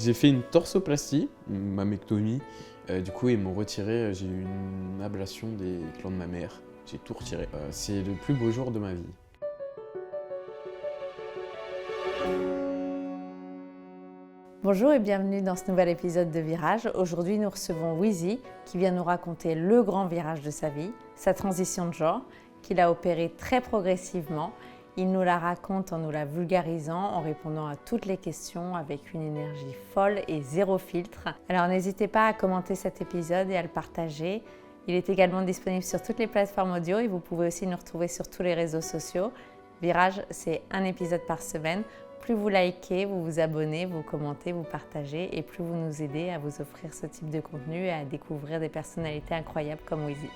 J'ai fait une torsoplastie, une mammectomie. Du coup, ils m'ont retiré, j'ai eu une ablation des glandes mammaires. J'ai tout retiré. C'est le plus beau jour de ma vie. Bonjour et bienvenue dans ce nouvel épisode de Virage. Aujourd'hui, nous recevons Wheezy qui vient nous raconter le grand virage de sa vie, sa transition de genre, qu'il a opéré très progressivement. Il nous la raconte en nous la vulgarisant, en répondant à toutes les questions avec une énergie folle et zéro filtre. Alors n'hésitez pas à commenter cet épisode et à le partager. Il est également disponible sur toutes les plateformes audio et vous pouvez aussi nous retrouver sur tous les réseaux sociaux. Virage, c'est un épisode par semaine. Plus vous likez, vous vous abonnez, vous commentez, vous partagez et plus vous nous aidez à vous offrir ce type de contenu et à découvrir des personnalités incroyables comme Wheezy.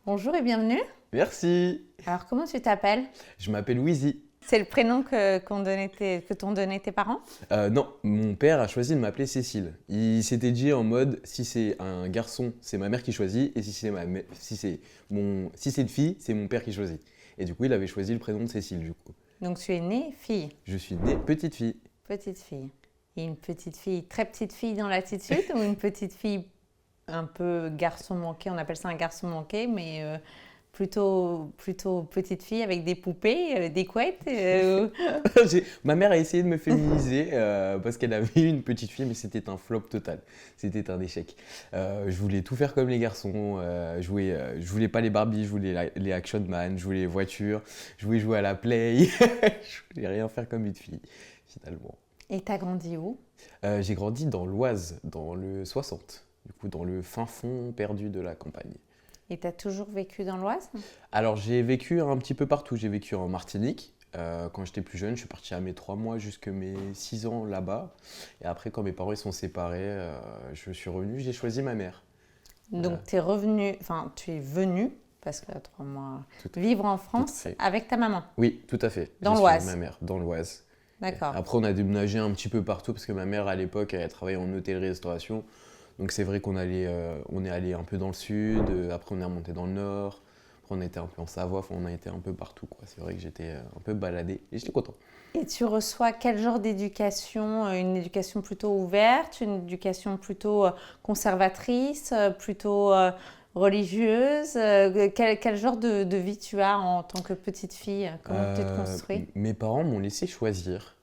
Bonjour et bienvenue. Merci. Alors comment tu t'appelles ? Je m'appelle Wheezy. C'est le prénom que t'ont donné tes parents ? Non, mon père a choisi de m'appeler Cécile. Il s'était dit en mode, si c'est un garçon, c'est ma mère qui choisit, et si c'est une fille, c'est mon père qui choisit. Et du coup, il avait choisi le prénom de Cécile, du coup. Donc tu es née fille ? Je suis née petite fille. Petite fille. Et une petite fille, très petite fille dans l'attitude ou une petite fille un peu garçon manqué ? On appelle ça un garçon manqué, mais plutôt petite fille avec des poupées, des couettes. Ma mère a essayé de me féminiser parce qu'elle avait eu une petite fille, mais c'était un flop total. C'était un échec. Je voulais tout faire comme les garçons. Je voulais pas les Barbie, je voulais les Action Man, je voulais les voitures, je voulais jouer à la Play. Je voulais rien faire comme une fille, finalement. Et t'as grandi où ? J'ai grandi dans l'Oise, dans le 60, du coup dans le fin fond perdu de la campagne. Et tu as toujours vécu dans l'Oise ? Alors j'ai vécu un petit peu partout. J'ai vécu en Martinique. Quand j'étais plus jeune, je suis parti à mes 3 mois jusqu'à mes 6 ans là-bas. Et après, quand mes parents ils sont séparés, je suis revenu, j'ai choisi ma mère. Donc tu es venu, parce que 3 mois, vivre en France avec ta maman ? Oui, tout à fait. Dans l'Oise ? Ma mère, dans l'Oise. D'accord. Après, on a déménagé un petit peu partout parce que ma mère, à l'époque, elle travaillait en hôtellerie-restauration. Donc c'est vrai on est allé un peu dans le sud, après on est remonté dans le nord, après on a été un peu en Savoie, enfin on a été un peu partout, quoi. C'est vrai que j'étais un peu baladé et j'étais content. Et tu reçois quel genre d'éducation ? Une éducation plutôt ouverte, une éducation plutôt conservatrice, plutôt religieuse ? Quel genre de vie tu as en tant que petite fille ? Comment tu te construis ? Mes parents m'ont laissé choisir.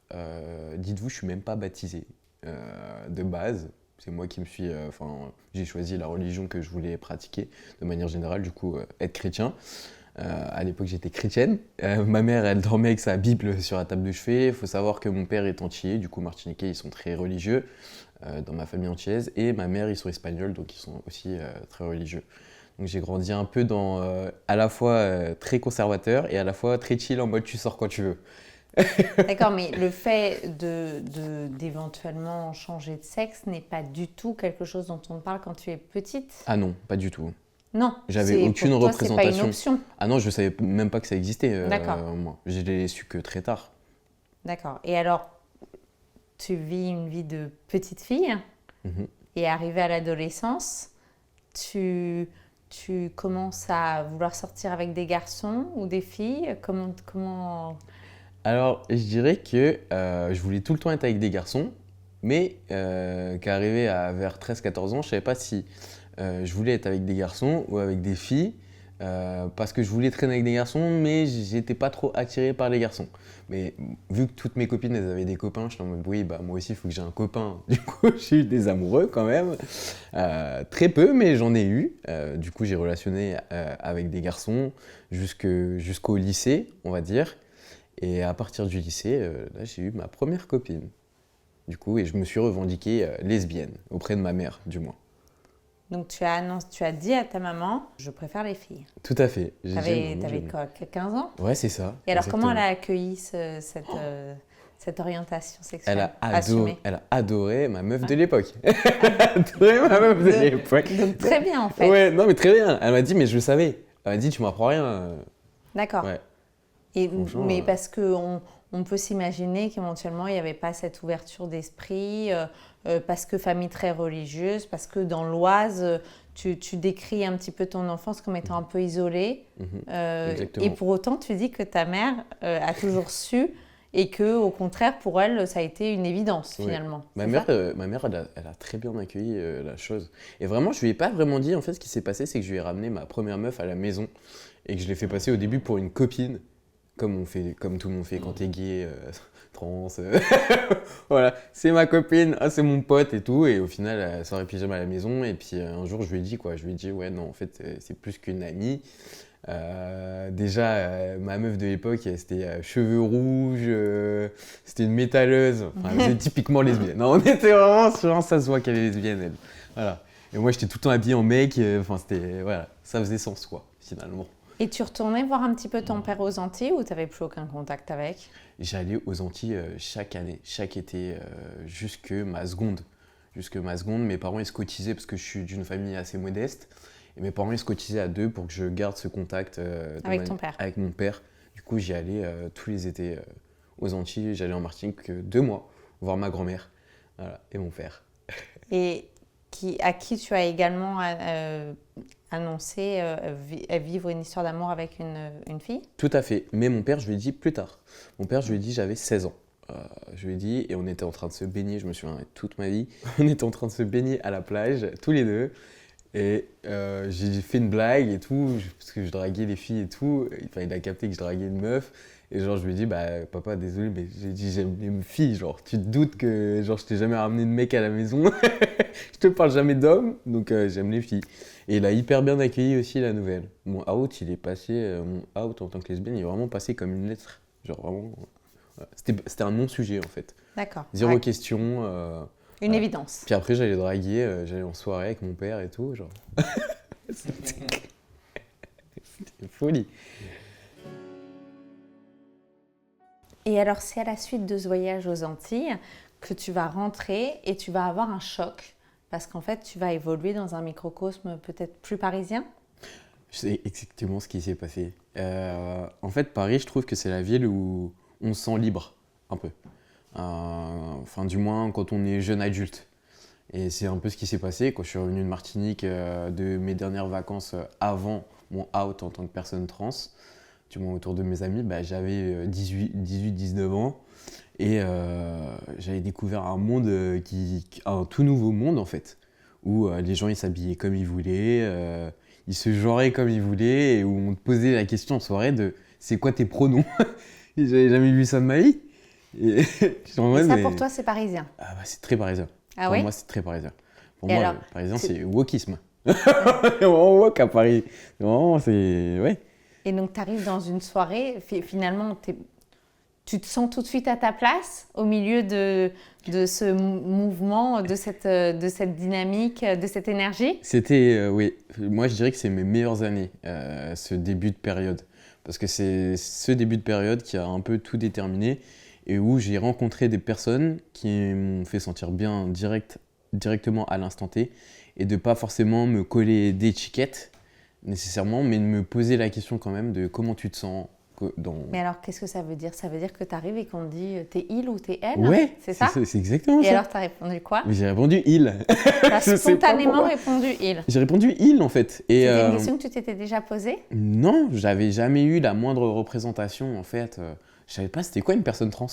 Dites-vous, je suis même pas baptisé de base. C'est moi qui j'ai choisi la religion que je voulais pratiquer de manière générale, du coup, être chrétien. À l'époque, j'étais chrétienne. Ma mère, elle dormait avec sa Bible sur la table de chevet. Il faut savoir que mon père est antillais, du coup, martiniquais, ils sont très religieux dans ma famille antillaise. Et ma mère, ils sont espagnols, donc ils sont aussi très religieux. Donc j'ai grandi un peu dans à la fois très conservateur et à la fois très chill en mode tu sors quand tu veux. D'accord, mais le fait d'éventuellement changer de sexe n'est pas du tout quelque chose dont on parle quand tu es petite ? Ah non, pas du tout. Non, j'avais aucune pour toi, représentation. C'est pas une option. Ah non, je savais même pas que ça existait. D'accord. Moi, je l'ai su que très tard. D'accord. Et alors, tu vis une vie de petite fille et arrivé à l'adolescence, tu commences à vouloir sortir avec des garçons ou des filles ? Comment... Alors, je dirais que je voulais tout le temps être avec des garçons, mais qu'arrivé à vers 13-14 ans, je savais pas si je voulais être avec des garçons ou avec des filles, parce que je voulais traîner avec des garçons, mais j'étais pas trop attiré par les garçons. Mais vu que toutes mes copines, elles avaient des copains, je suis en mode, oui, bah moi aussi, il faut que j'ai un copain. Du coup, j'ai eu des amoureux quand même. Très peu, mais j'en ai eu. Du coup, j'ai relationné avec des garçons jusqu'au lycée, on va dire. Et à partir du lycée, là, j'ai eu ma première copine. Du coup, et je me suis revendiquée lesbienne, auprès de ma mère, du moins. Donc tu as dit à ta maman, je préfère les filles. Tout à fait. T'avais quoi, 15 ans ? Ouais, c'est ça. Et alors, exactement. comment elle a accueilli cette orientation sexuelle assumée ? Elle a adoré ma meuf de l'époque. Elle a adoré ma meuf de l'époque. Donc très bien, en fait. Ouais, non, mais très bien. Elle m'a dit, mais je le savais. Elle m'a dit, tu m'apprends rien. D'accord. Ouais. Mais parce qu'on peut s'imaginer qu'éventuellement, il n'y avait pas cette ouverture d'esprit, parce que famille très religieuse, parce que dans l'Oise, tu décris un petit peu ton enfance comme étant un peu isolée. Exactement. Et pour autant, tu dis que ta mère a toujours su et que au contraire pour elle ça a été une évidence Ouais. finalement. Ma C'est mère, ça elle a très bien accueilli la chose. Et vraiment, je lui ai pas vraiment dit. En fait, ce qui s'est passé, c'est que je lui ai ramené ma première meuf à la maison et que je l'ai fait passer au début pour une copine, comme tout le monde fait quand t'es gay, trans. Voilà, c'est ma copine, ah, c'est mon pote et tout. Et au final, elle sort en pyjama à la maison. Et puis un jour, je lui ai dit quoi. Je lui ai dit, ouais, non, en fait, c'est plus qu'une amie. Déjà, ma meuf de l'époque, c'était cheveux rouges, c'était une métalleuse, enfin, elle était typiquement lesbienne. Non, on était vraiment sur ça se voit qu'elle est lesbienne, elle. Voilà. Et moi, j'étais tout le temps habillé en mec, enfin, c'était, voilà, ça faisait sens, quoi, finalement. Et tu retournais voir un petit peu ton père aux Antilles ou tu n'avais plus aucun contact avec? J'allais aux Antilles chaque année, chaque été, jusque ma seconde. Jusque ma seconde, mes parents, ils se cotisaient parce que je suis d'une famille assez modeste. Et mes parents, ils se cotisaient à deux pour que je garde ce contact Avec ton père. avec mon père. Du coup, j'y allais tous les étés aux Antilles. J'allais en Martinique 2 mois voir ma grand-mère, voilà, et mon père. Et à qui tu as également annoncé vivre une histoire d'amour avec une fille? Tout à fait. Mais mon père, je lui ai dit plus tard. Mon père, je lui ai dit, j'avais 16 ans. Je lui ai dit, et on était en train de se baigner, je me souviens toute ma vie, on était en train de se baigner à la plage, tous les deux. Et j'ai fait une blague et tout, parce que je draguais les filles et tout. Enfin, il a capté que je draguais une meuf. Et genre, je lui ai dit, bah, papa, désolé, mais j'ai dit, j'aime les filles. Genre, tu te doutes que genre, je t'ai jamais ramené de mec à la maison. Je te parle jamais d'homme, donc j'aime les filles. Et il a hyper bien accueilli aussi la nouvelle. Mon out, il est passé, mon out en tant que lesbienne, il est vraiment passé comme une lettre. Genre, vraiment. Voilà. C'était un non-sujet en fait. D'accord. Zéro Ouais. question. Une Voilà. évidence. Puis après, j'allais draguer, j'allais en soirée avec mon père et tout. Genre. C'était une folie. Et alors, c'est à la suite de ce voyage aux Antilles que tu vas rentrer et tu vas avoir un choc parce qu'en fait, tu vas évoluer dans un microcosme peut-être plus parisien. C'est exactement ce qui s'est passé. En fait, Paris, je trouve que c'est la ville où on se sent libre, un peu. Enfin, du moins, quand on est jeune adulte. Et c'est un peu ce qui s'est passé quand je suis revenu de Martinique de mes dernières vacances avant mon out en tant que personne trans. Du moins, autour de mes amis, bah, j'avais 18-19 ans. Et j'avais découvert un monde, un tout nouveau monde en fait, où les gens ils s'habillaient comme ils voulaient, ils se genraient comme ils voulaient, et où on te posait la question en soirée de c'est quoi tes pronoms. Et j'avais jamais vu ça de ma vie. Et, j'étais en Et mode, ça, mais- pour toi, c'est parisien. Ah bah, c'est très parisien. Ah Pour oui? moi, c'est très parisien. Pour Et moi, alors, le parisien, c'est- c'est wokisme. C'est vraiment wok à Paris. C'est vraiment, c'est. Ouais. Et donc, tu arrives dans une soirée, finalement, tu te sens tout de suite à ta place au milieu de ce mouvement, de cette dynamique, de cette énergie. C'était, oui, moi je dirais que c'est mes meilleures années, ce début de période. Parce que c'est ce début de période qui a un peu tout déterminé et où j'ai rencontré des personnes qui m'ont fait sentir bien directement à l'instant T et de pas forcément me coller d'étiquettes nécessairement, mais de me poser la question quand même de comment tu te sens dans... Mais alors, qu'est-ce que ça veut dire? Ça veut dire que tu arrives et qu'on te dit t'es il ou t'es elle? Ouais, C'est ça? c'est exactement Et ça. alors, tu as répondu quoi? Mais j'ai répondu il. Tu as Je sais pas spontanément pourquoi. répondu il. J'ai répondu il en fait. Et, C'était une question que tu t'étais déjà posée? non, j'avais jamais eu la moindre représentation en fait. Je savais pas c'était quoi une personne trans.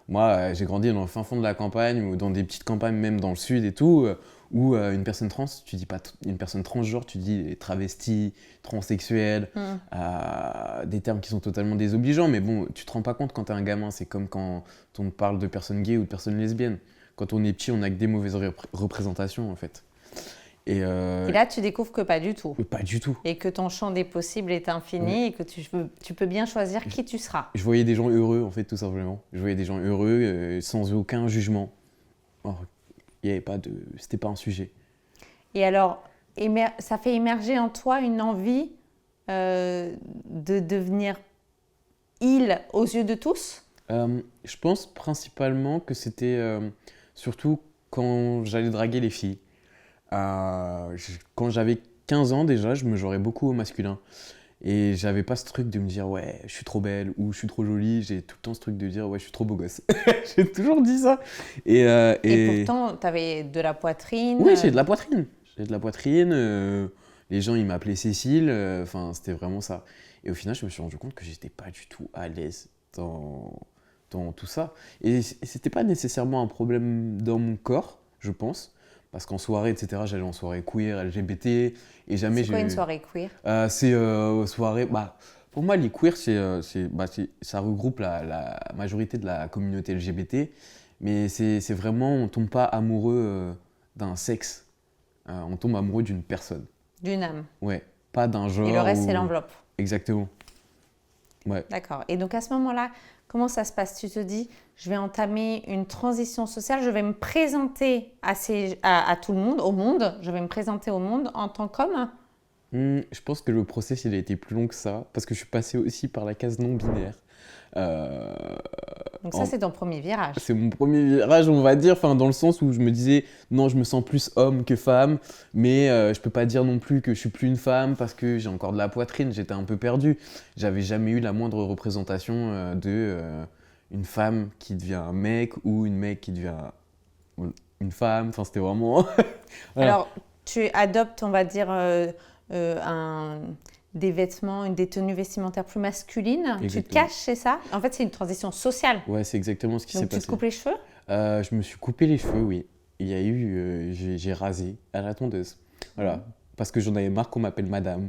Moi, j'ai grandi dans le fin fond de la campagne ou dans des petites campagnes même dans le sud et tout, où une personne trans, tu dis pas une personne transgenre, tu dis travesti, transsexuel, des termes qui sont totalement désobligeants. Mais bon, tu te rends pas compte quand t'es un gamin. C'est comme quand on parle de personnes gays ou de personnes lesbiennes. Quand on est petit, on a que des mauvaises représentations en fait. Et là, tu découvres que pas du tout. pas du tout. Et que ton champ des possibles est infini et que tu peux bien choisir qui tu seras. Je voyais des gens heureux, en fait, tout simplement. Je voyais des gens heureux, sans aucun jugement. Oh, il y avait pas de... C'était pas un sujet. Et alors, ça fait émerger en toi une envie de devenir il aux yeux de tous? Je pense principalement que c'était surtout quand j'allais draguer les filles. Quand j'avais 15 ans déjà, je me genrais beaucoup au masculin. Et j'avais pas ce truc de me dire ouais, je suis trop belle ou je suis trop jolie. J'ai tout le temps ce truc de dire ouais, je suis trop beau gosse. J'ai toujours dit ça. Et pourtant, tu avais de la poitrine. Oui, j'ai de la poitrine. J'ai de la poitrine. Les gens, ils m'appelaient Cécile. Enfin, c'était vraiment ça. Et au final, je me suis rendu compte que j'étais pas du tout à l'aise dans tout ça. Et c'était pas nécessairement un problème dans mon corps, je pense. Parce qu'en soirée, etc., j'allais en soirée queer, LGBT, et jamais C'est quoi j'ai... une soirée queer? C'est soirée... Bah, pour moi, les queers, ça regroupe la majorité de la communauté LGBT, mais c'est vraiment, on tombe pas amoureux d'un sexe, on tombe amoureux d'une personne. D'une âme. Ouais, pas d'un genre. Et le reste, c'est l'enveloppe. Exactement. Ouais. D'accord. Et donc à ce moment-là, comment ça se passe? Tu te dis, je vais entamer une transition sociale, je vais me présenter à tout le monde, au monde, je vais me présenter au monde en tant qu'homme. Je pense que le process, il a été plus long que ça, parce que je suis passé aussi par la case non-binaire. Euh, Donc ça, c'est ton premier virage. C'est mon premier virage, on va dire, enfin, dans le sens où je me disais, non, je me sens plus homme que femme, mais je peux pas dire non plus que je suis plus une femme parce que j'ai encore de la poitrine, j'étais un peu perdu. J'avais jamais eu la moindre représentation une femme qui devient un mec ou une mec qui devient une femme, enfin, c'était vraiment... Voilà. Alors, tu adoptes, on va dire, des vêtements, des tenues vestimentaires plus masculines. Tu te Exactement. caches, c'est ça? En fait, c'est une transition sociale. Ouais, c'est exactement ce qui s'est Donc tu passé. te coupes les cheveux? Je me suis coupé les cheveux, oui. Il y a eu, j'ai rasé à la tondeuse. Voilà, parce que j'en avais marre qu'on m'appelle madame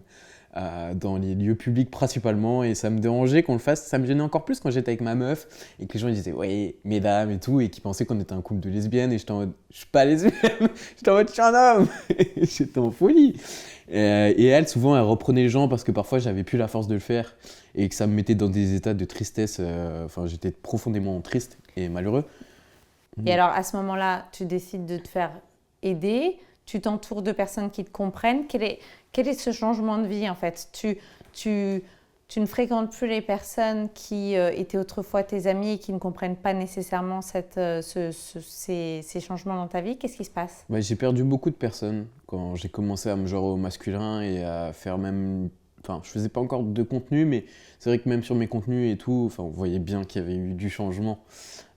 dans les lieux publics principalement et ça me dérangeait qu'on le fasse. Ça me gênait encore plus quand j'étais avec ma meuf et que les gens ils disaient ouais, mesdames et tout et qui pensaient qu'on était un couple de lesbiennes et j'étais en mode je suis pas lesbienne, j'étais en mode je suis un homme. J'étais en folie. Et elle, souvent, elle reprenait les gens parce que parfois j'avais plus la force de le faire et que ça me mettait dans des états de tristesse. Enfin, j'étais profondément triste et malheureux. Et alors, à ce moment-là, tu décides de te faire aider, tu t'entoures de personnes qui te comprennent. Quel est ce changement de vie, en fait? Tu ne fréquentes plus les personnes qui étaient autrefois tes amis et qui ne comprennent pas nécessairement ces changements dans ta vie. Qu'est-ce qui se passe? Ouais, j'ai perdu beaucoup de personnes quand j'ai commencé à me genrer au masculin et à faire même... Enfin, je faisais pas encore de contenu, mais c'est vrai que même sur mes contenus et tout, enfin, on voyait bien qu'il y avait eu du changement,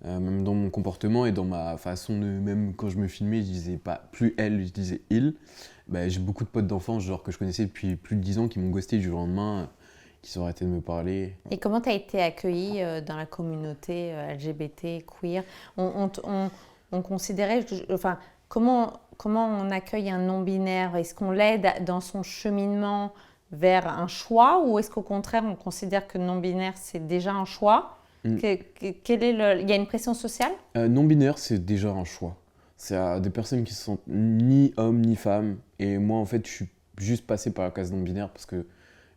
même dans mon comportement et dans ma façon de... Même quand je me filmais, je disais pas plus elle, je disais il. Bah, j'ai beaucoup de potes d'enfance, genre que je connaissais depuis plus de 10 ans, qui m'ont ghosté du jour au lendemain, qui sont arrêtés de me parler. Et comment tu as été accueillie dans la communauté LGBT, queer? On considérait, enfin, comment on accueille un non-binaire? Est-ce qu'on l'aide dans son cheminement vers un choix ou est-ce qu'au contraire on considère que non-binaire c'est déjà un choix? Il y a une pression sociale? Non-binaire, c'est déjà un choix. C'est à des personnes qui se sentent ni homme ni femme. Et moi, en fait, je suis juste passé par la case non-binaire parce que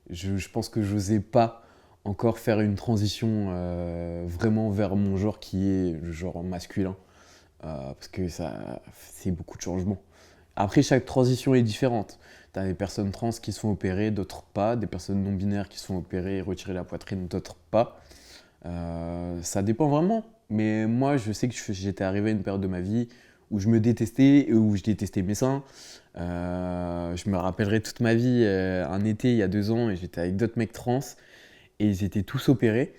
je pense que je n'osais pas encore faire une transition vraiment vers mon genre qui est le genre masculin. Parce que c'est beaucoup de changements. Après, chaque transition est différente. Tu as des personnes trans qui se font opérer, d'autres pas. Des personnes non-binaires qui se font opérer et retirer la poitrine, d'autres pas. Ça dépend vraiment. Mais moi, je sais que j'étais arrivé à une période de ma vie où je me détestais, où je détestais mes seins. Je me rappellerai toute ma vie, un été il y a 2 ans, et j'étais avec d'autres mecs trans, et ils étaient tous opérés.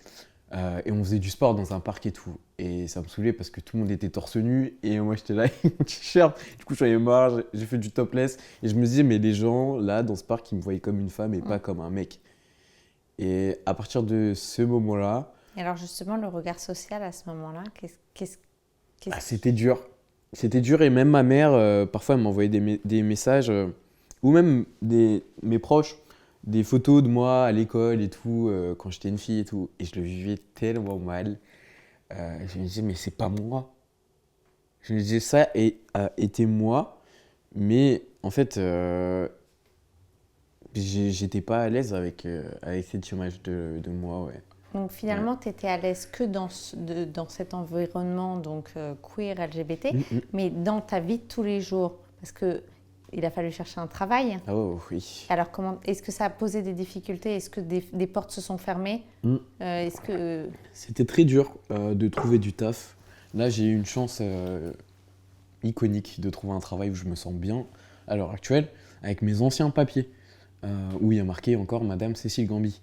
Et on faisait du sport dans un parc et tout. Et ça me saoulait parce que tout le monde était torse nu, et moi j'étais là avec mon t-shirt. Du coup, j'en ai marre, j'ai fait du topless. Et je me disais, mais les gens là dans ce parc, ils me voyaient comme une femme et pas comme un mec. Et à partir de ce moment-là, Et alors justement, le regard social à ce moment-là, c'était dur. C'était dur et même ma mère, parfois, elle m'envoyait des messages, ou même mes proches, des photos de moi à l'école et tout, quand j'étais une fille et tout. Et je le vivais tellement mal. Je me disais, mais c'est pas moi. Je me disais, ça était moi, mais en fait, j'étais pas à l'aise avec cette image de moi, ouais. Donc finalement, tu étais à l'aise que dans cet environnement donc queer, LGBT, mais dans ta vie de tous les jours, parce qu'il a fallu chercher un travail. Oh oui. Alors est-ce que ça a posé des difficultés? Est-ce que des portes se sont fermées? C'était très dur de trouver du taf. Là, j'ai eu une chance iconique de trouver un travail où je me sens bien à l'heure actuelle, avec mes anciens papiers, où il y a marqué encore Madame Cécile Gambi.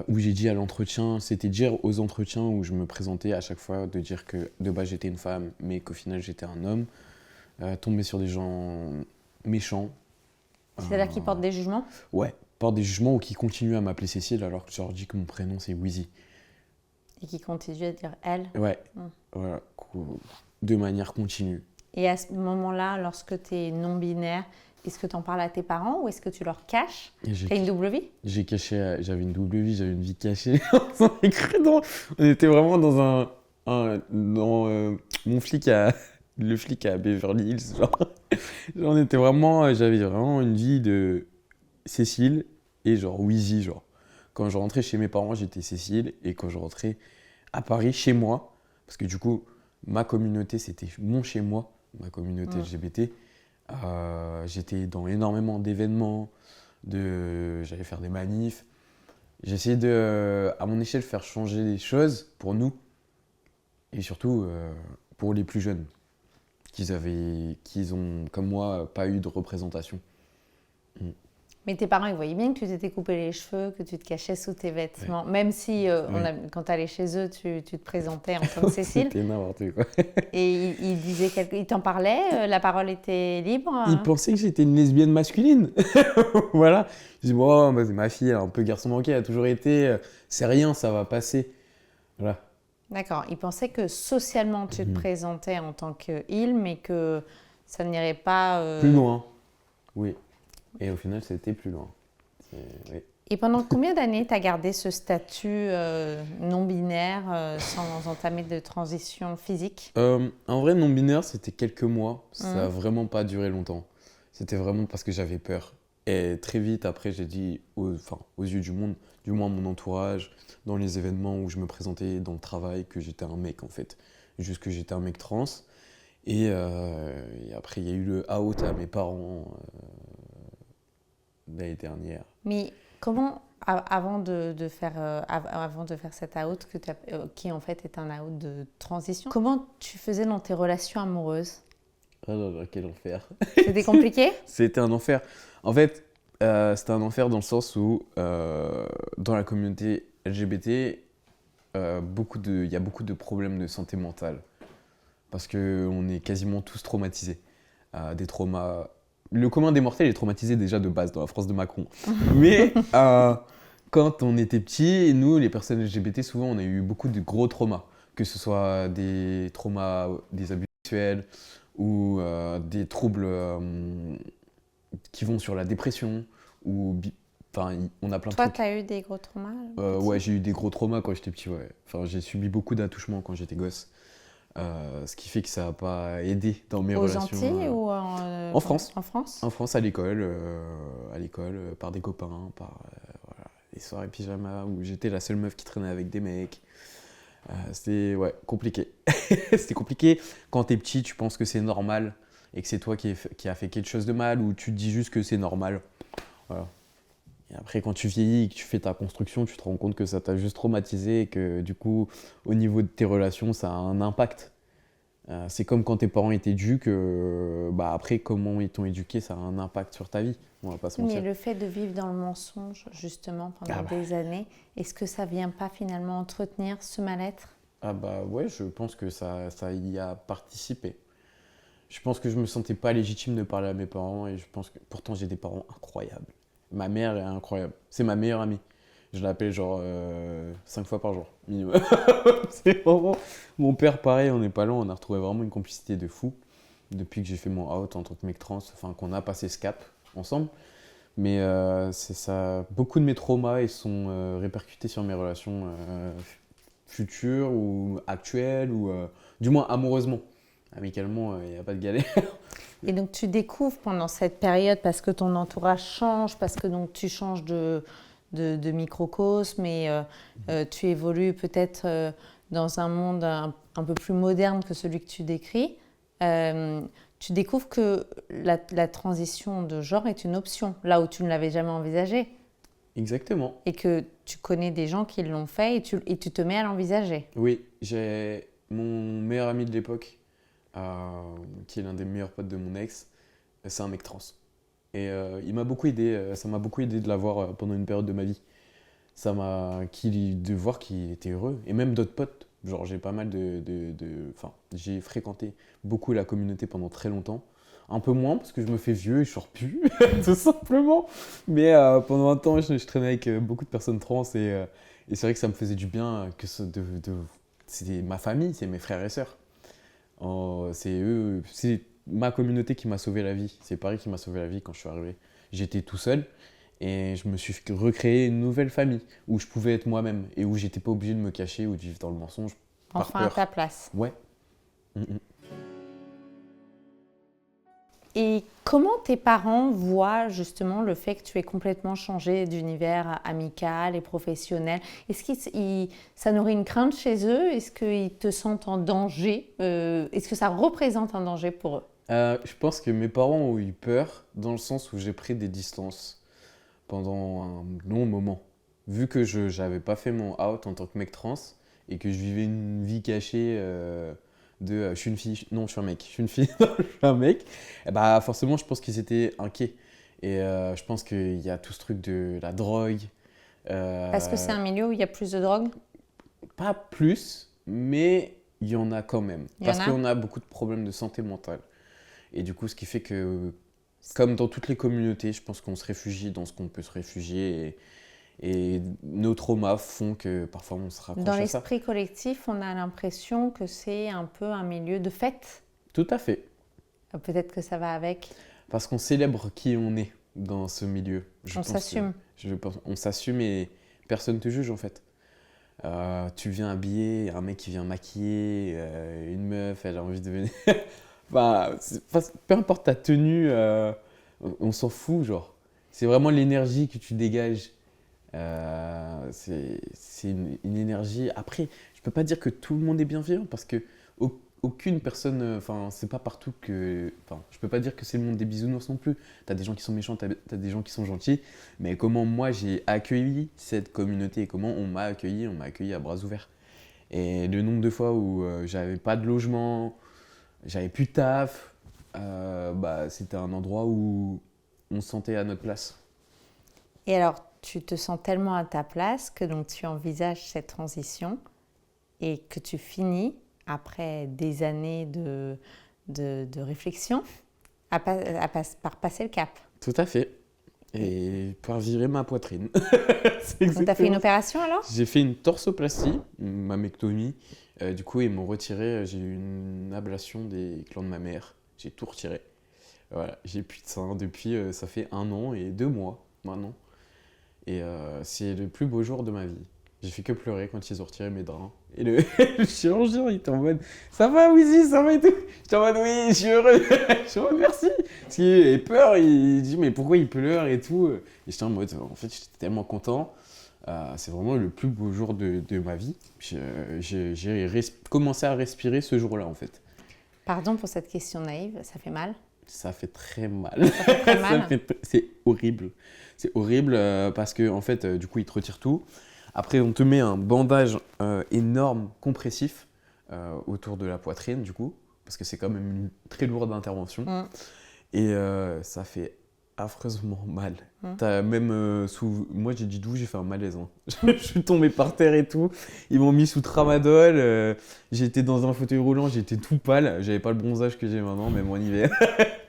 Où j'ai dit à l'entretien, c'était dire aux entretiens où je me présentais à chaque fois de dire que de base j'étais une femme, mais qu'au final j'étais un homme, tomber sur des gens méchants. C'est-à-dire qui portent des jugements? Ouais, portent des jugements ou qui continuent à m'appeler Cécile alors que je leur dis que mon prénom c'est Wheezy. Et qui continue à dire elle. Ouais, Mm. voilà, de manière continue. Et à ce moment-là, lorsque tu es non-binaire, est-ce que tu en parles à tes parents ou est-ce que tu leur caches? Tu as une double vie? J'ai caché, j'avais une double vie, j'avais une vie cachée. On était vraiment dans mon flic le flic à Beverly Hills. Genre, j'avais vraiment une vie de Cécile et genre Wheezy. Genre, quand je rentrais chez mes parents, j'étais Cécile et quand je rentrais à Paris, chez moi, parce que du coup, ma communauté, c'était mon chez moi, ma communauté LGBT. J'étais dans énormément d'événements, j'allais faire des manifs. J'essayais à mon échelle, faire changer les choses pour nous et surtout pour les plus jeunes qu'ils ont, comme moi, pas eu de représentation. Mais tes parents, ils voyaient bien que tu t'étais coupé les cheveux, que tu te cachais sous tes vêtements. Ouais. Même si, quand tu allais chez eux, tu te présentais en tant que Cécile. C'était n'importe quoi. Et ils t'en parlaient, la parole était libre. Ils pensaient que j'étais une lesbienne masculine. Voilà. Je dis, bon, bah, c'est ma fille, elle est un peu garçon manqué, elle a toujours été. C'est rien, ça va passer. Voilà. D'accord. Ils pensaient que socialement, tu te présentais en tant qu'il, mais que ça n'irait pas... Plus loin. Oui. Et au final, c'était plus loin. Oui. Et pendant combien d'années tu as gardé ce statut non-binaire sans entamer de transition physique? En vrai, non-binaire, c'était quelques mois. Ça n'a vraiment pas duré longtemps. C'était vraiment parce que j'avais peur. Et très vite, après, j'ai dit, aux yeux du monde, du moins mon entourage, dans les événements où je me présentais, dans le travail, que j'étais un mec, en fait. Juste que j'étais un mec trans. Et après, il y a eu le out à mes parents l'année dernière. Mais comment, avant de faire cet out, qui en fait est un out de transition, comment tu faisais dans tes relations amoureuses? Oh là là, quel enfer. C'était compliqué? C'était un enfer. En fait, c'était un enfer dans le sens où, dans la communauté LGBT, il y a beaucoup de problèmes de santé mentale. Parce qu'on est quasiment tous traumatisés. Des traumas... Le commun des mortels est traumatisé déjà de base dans la France de Macron. Mais quand on était petits, nous, les personnes LGBT, souvent, on a eu beaucoup de gros traumas. Que ce soit des traumas, des abus sexuels ou des troubles qui vont sur la dépression. On a plein de Toi, trucs. tu as eu des gros traumas? Ouais, j'ai eu des gros traumas quand j'étais petit. Ouais. Enfin, j'ai subi beaucoup d'attouchements quand j'étais gosse. Ce qui fait que ça n'a pas aidé dans mes relations. Aux Antilles ou en France. En France? En France, à l'école, par des copains, par voilà, les soirées pyjama où j'étais la seule meuf qui traînait avec des mecs. C'était compliqué. C'était compliqué. Quand t'es petit, tu penses que c'est normal et que c'est toi qui a fait quelque chose de mal ou tu te dis juste que c'est normal. Voilà. Et après, quand tu vieillis et que tu fais ta construction, tu te rends compte que ça t'a juste traumatisé et que du coup, au niveau de tes relations, ça a un impact. C'est comme quand tes parents étaient éduqués, après, comment ils t'ont éduqué, ça a un impact sur ta vie. On va pas se mentir. Mais le fait de vivre dans le mensonge, justement, pendant des années, est-ce que ça vient pas finalement entretenir ce mal-être? Ah bah ouais, je pense que ça y a participé. Je pense que je me sentais pas légitime de parler à mes parents et je pense que pourtant j'ai des parents incroyables. Ma mère est incroyable. C'est ma meilleure amie. Je l'appelle genre 5 fois par jour, minimum. C'est vraiment... Mon père, pareil, on n'est pas loin. On a retrouvé vraiment une complicité de fou depuis que j'ai fait mon out en tant que mec trans, enfin qu'on a passé ce cap ensemble. Mais c'est ça. Beaucoup de mes traumas ils sont répercutés sur mes relations futures ou actuelles ou du moins amoureusement. Amicalement, il n'y a pas de galère. Et donc tu découvres pendant cette période, parce que ton entourage change, parce que donc tu changes de microcosme et tu évolues peut-être dans un monde un peu plus moderne que celui que tu décris, tu découvres que la transition de genre est une option, là où tu ne l'avais jamais envisagée. Exactement. Et que tu connais des gens qui l'ont fait et tu te mets à l'envisager. Oui, j'ai mon meilleur ami de l'époque, qui est l'un des meilleurs potes de mon ex, c'est un mec trans. Et il m'a beaucoup aidé, ça m'a beaucoup aidé de l'avoir pendant une période de ma vie. De voir qu'il était heureux. Et même d'autres potes, genre j'ai pas mal j'ai fréquenté beaucoup la communauté pendant très longtemps. Un peu moins parce que je me fais vieux et je sors plus, tout simplement. Mais pendant un temps, je traînais avec beaucoup de personnes trans et Et c'est vrai que ça me faisait du bien c'était ma famille, c'est mes frères et sœurs. C'est eux, c'est ma communauté qui m'a sauvé la vie. C'est Paris qui m'a sauvé la vie quand je suis arrivé. J'étais tout seul et je me suis recréé une nouvelle famille où je pouvais être moi-même et où j'étais pas obligé de me cacher ou de vivre dans le mensonge par Enfin à peur. ta place. Ouais. Mm. Et comment tes parents voient justement le fait que tu aies complètement changé d'univers amical et professionnel? Est-ce que ça nourrit une crainte chez eux? Est-ce qu'ils te sentent en danger? Est-ce que ça représente un danger pour eux? Je pense que mes parents ont eu peur dans le sens où j'ai pris des distances pendant un long moment. Vu que je n'avais pas fait mon out en tant que mec trans et que je vivais une vie cachée je suis une fille, non je suis un mec, je suis une fille, non je suis un mec, et bah forcément je pense qu'ils étaient inquiets. Et je pense qu'il y a tout ce truc de la drogue. Parce que c'est un milieu où il y a plus de drogue? Pas plus, mais il y en a quand même. Il y en Parce a qu'on a beaucoup de problèmes de santé mentale. Et du coup, ce qui fait que, comme dans toutes les communautés, je pense qu'on se réfugie dans ce qu'on peut se réfugier. Et nos traumas font que parfois on se raccroche Dans à ça. l'esprit collectif, on a l'impression que c'est un peu un milieu de fête. Tout à fait. Peut-être que ça va avec. Parce qu'on célèbre qui on est dans ce milieu. On s'assume. On s'assume et personne ne te juge en fait. Tu viens habillé, un mec qui vient maquiller, une meuf, elle a envie de venir. Peu importe ta tenue, on s'en fout, genre. C'est vraiment l'énergie que tu dégages. C'est une énergie. Après, je peux pas dire que tout le monde est bienveillant parce que aucune personne. Enfin, c'est pas partout que. Enfin, je peux pas dire que c'est le monde des bisounours non plus. T'as des gens qui sont méchants, t'as des gens qui sont gentils. Mais comment moi j'ai accueilli cette communauté et comment on m'a accueilli à bras ouverts. Et le nombre de fois où j'avais pas de logement, j'avais plus de taf, c'était un endroit où on se sentait à notre place. Et alors, tu te sens tellement à ta place que donc tu envisages cette transition et que tu finis, après des années de réflexion, par passer le cap. Tout à fait. Et par virer ma poitrine. Donc, tu as fait une opération alors? J'ai fait une torsoplastie, une mammectomie. Du coup, ils m'ont retiré, j'ai eu une ablation des glandes mammaires. J'ai tout retiré. Voilà, j'ai plus de sein depuis, ça fait 1 an et 2 mois maintenant. Et c'est le plus beau jour de ma vie. J'ai fait que pleurer quand ils ont retiré mes drains. Et le chirurgien, il était en mode « Ça va, Wheezy, ça va et tout ?» J'étais en mode « Oui, je suis heureux. » Je suis en mode « Merci. » Parce qu'il avait peur, il dit « Mais pourquoi il pleure et tout ?» Et j'étais en mode « En fait, j'étais tellement content. C'est vraiment le plus beau jour de ma vie. » J'ai commencé à respirer ce jour-là, en fait. Pardon pour cette question naïve, ça fait mal? Ça fait très mal. Ça fait très mal. C'est horrible. C'est horrible parce que en fait, du coup, ils te retirent tout. Après, on te met un bandage énorme, compressif, autour de la poitrine, du coup, parce que c'est quand même une très lourde intervention. Et ça fait affreusement mal. T'as même moi, j'ai dit d'où j'ai fait un malaise. Hein. Je suis tombé par terre et tout. Ils m'ont mis sous tramadol. J'étais dans un fauteuil roulant, j'étais tout pâle. J'avais pas le bronzage que j'ai maintenant, même en hiver.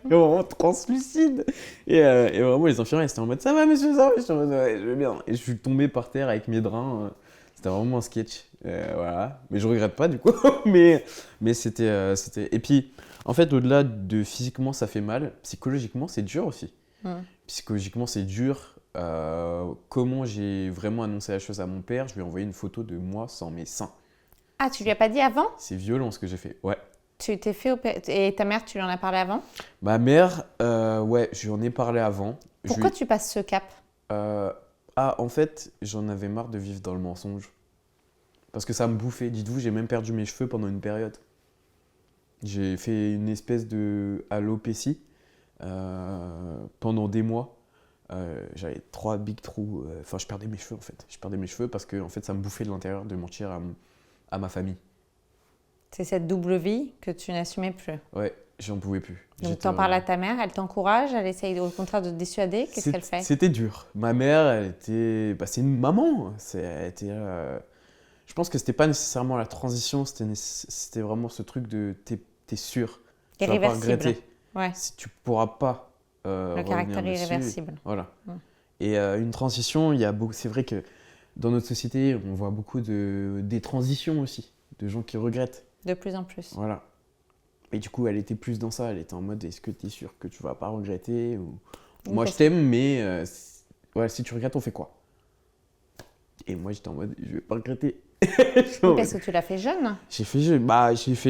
Vraiment translucide. Et vraiment, les infirmières étaient en mode « Ça va, monsieur, ça va ?» Je suis en mode « Ouais, je vais bien. » Et je suis tombé par terre avec mes draps. C'était vraiment un sketch. Voilà. Mais je regrette pas, du coup. mais c'était... Et puis, en fait, au-delà de physiquement, ça fait mal, psychologiquement, c'est dur aussi. Psychologiquement, c'est dur. Comment j'ai vraiment annoncé la chose à mon père, je lui ai envoyé une photo de moi sans mes seins. Ah, tu lui as pas dit avant? C'est violent ce que j'ai fait, ouais. Tu t'es fait opérer. Et ta mère, tu lui en as parlé avant? Ma mère, ouais, je lui en ai parlé avant. Pourquoi tu passes ce cap? En fait, j'en avais marre de vivre dans le mensonge. Parce que ça me bouffait. Dites-vous, j'ai même perdu mes cheveux pendant une période. J'ai fait une espèce de alopécie pendant des mois. J'avais 3 big trous. Enfin, je perdais mes cheveux en fait. Je perdais mes cheveux parce que en fait, ça me bouffait de l'intérieur de mentir à ma famille. C'est cette double vie que tu n'assumais plus. Ouais, j'en pouvais plus. Donc t'en parles à ta mère, elle t'encourage, elle essaye au contraire de te dissuader. Qu'est-ce qu'elle fait? C'était dur. Ma mère, elle était... c'est une maman. Elle était, je pense que c'était pas nécessairement la transition, c'était vraiment ce truc de t'es sûr. Tu vas pas regretter. Ouais. Si tu pourras pas le caractère irréversible. Voilà. Et une transition, il y a beaucoup... C'est vrai que dans notre société, on voit beaucoup des transitions aussi, de gens qui regrettent. De plus en plus. Voilà. Et du coup, elle était plus dans ça. Elle était en mode, est-ce que tu es sûr que tu vas pas regretter ou... Moi, je t'aime, mais ouais, si tu regrettes, on fait quoi? Et moi, j'étais en mode, je vais pas regretter. Oui, parce que tu l'as fait jeune.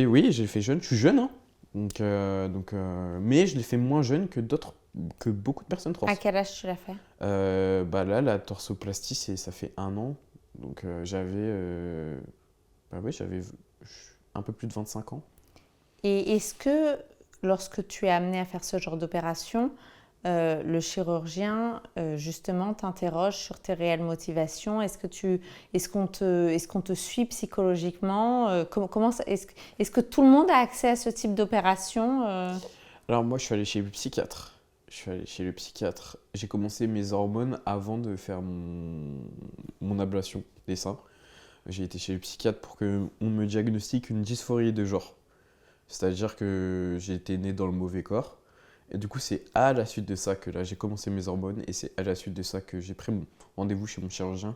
Oui, j'ai fait jeune. Je suis jeune, hein. Mais je l'ai fait moins jeune que beaucoup de personnes trans. À quel âge tu l'as fait? Là, la torsoplastie, ça fait 1 an. Donc, j'avais un peu plus de 25 ans. Et est-ce que, lorsque tu es amené à faire ce genre d'opération, le chirurgien, justement, t'interroge sur tes réelles motivations? Est-ce qu'on te suit psychologiquement? Est-ce que tout le monde a accès à ce type d'opération? Alors, moi, je suis allé chez le psychiatre. J'ai commencé mes hormones avant de faire mon ablation des seins. J'ai été chez le psychiatre pour qu'on me diagnostique une dysphorie de genre. C'est-à-dire que j'ai été né dans le mauvais corps. Et du coup, c'est à la suite de ça que là, j'ai commencé mes hormones. Et c'est à la suite de ça que j'ai pris mon rendez-vous chez mon chirurgien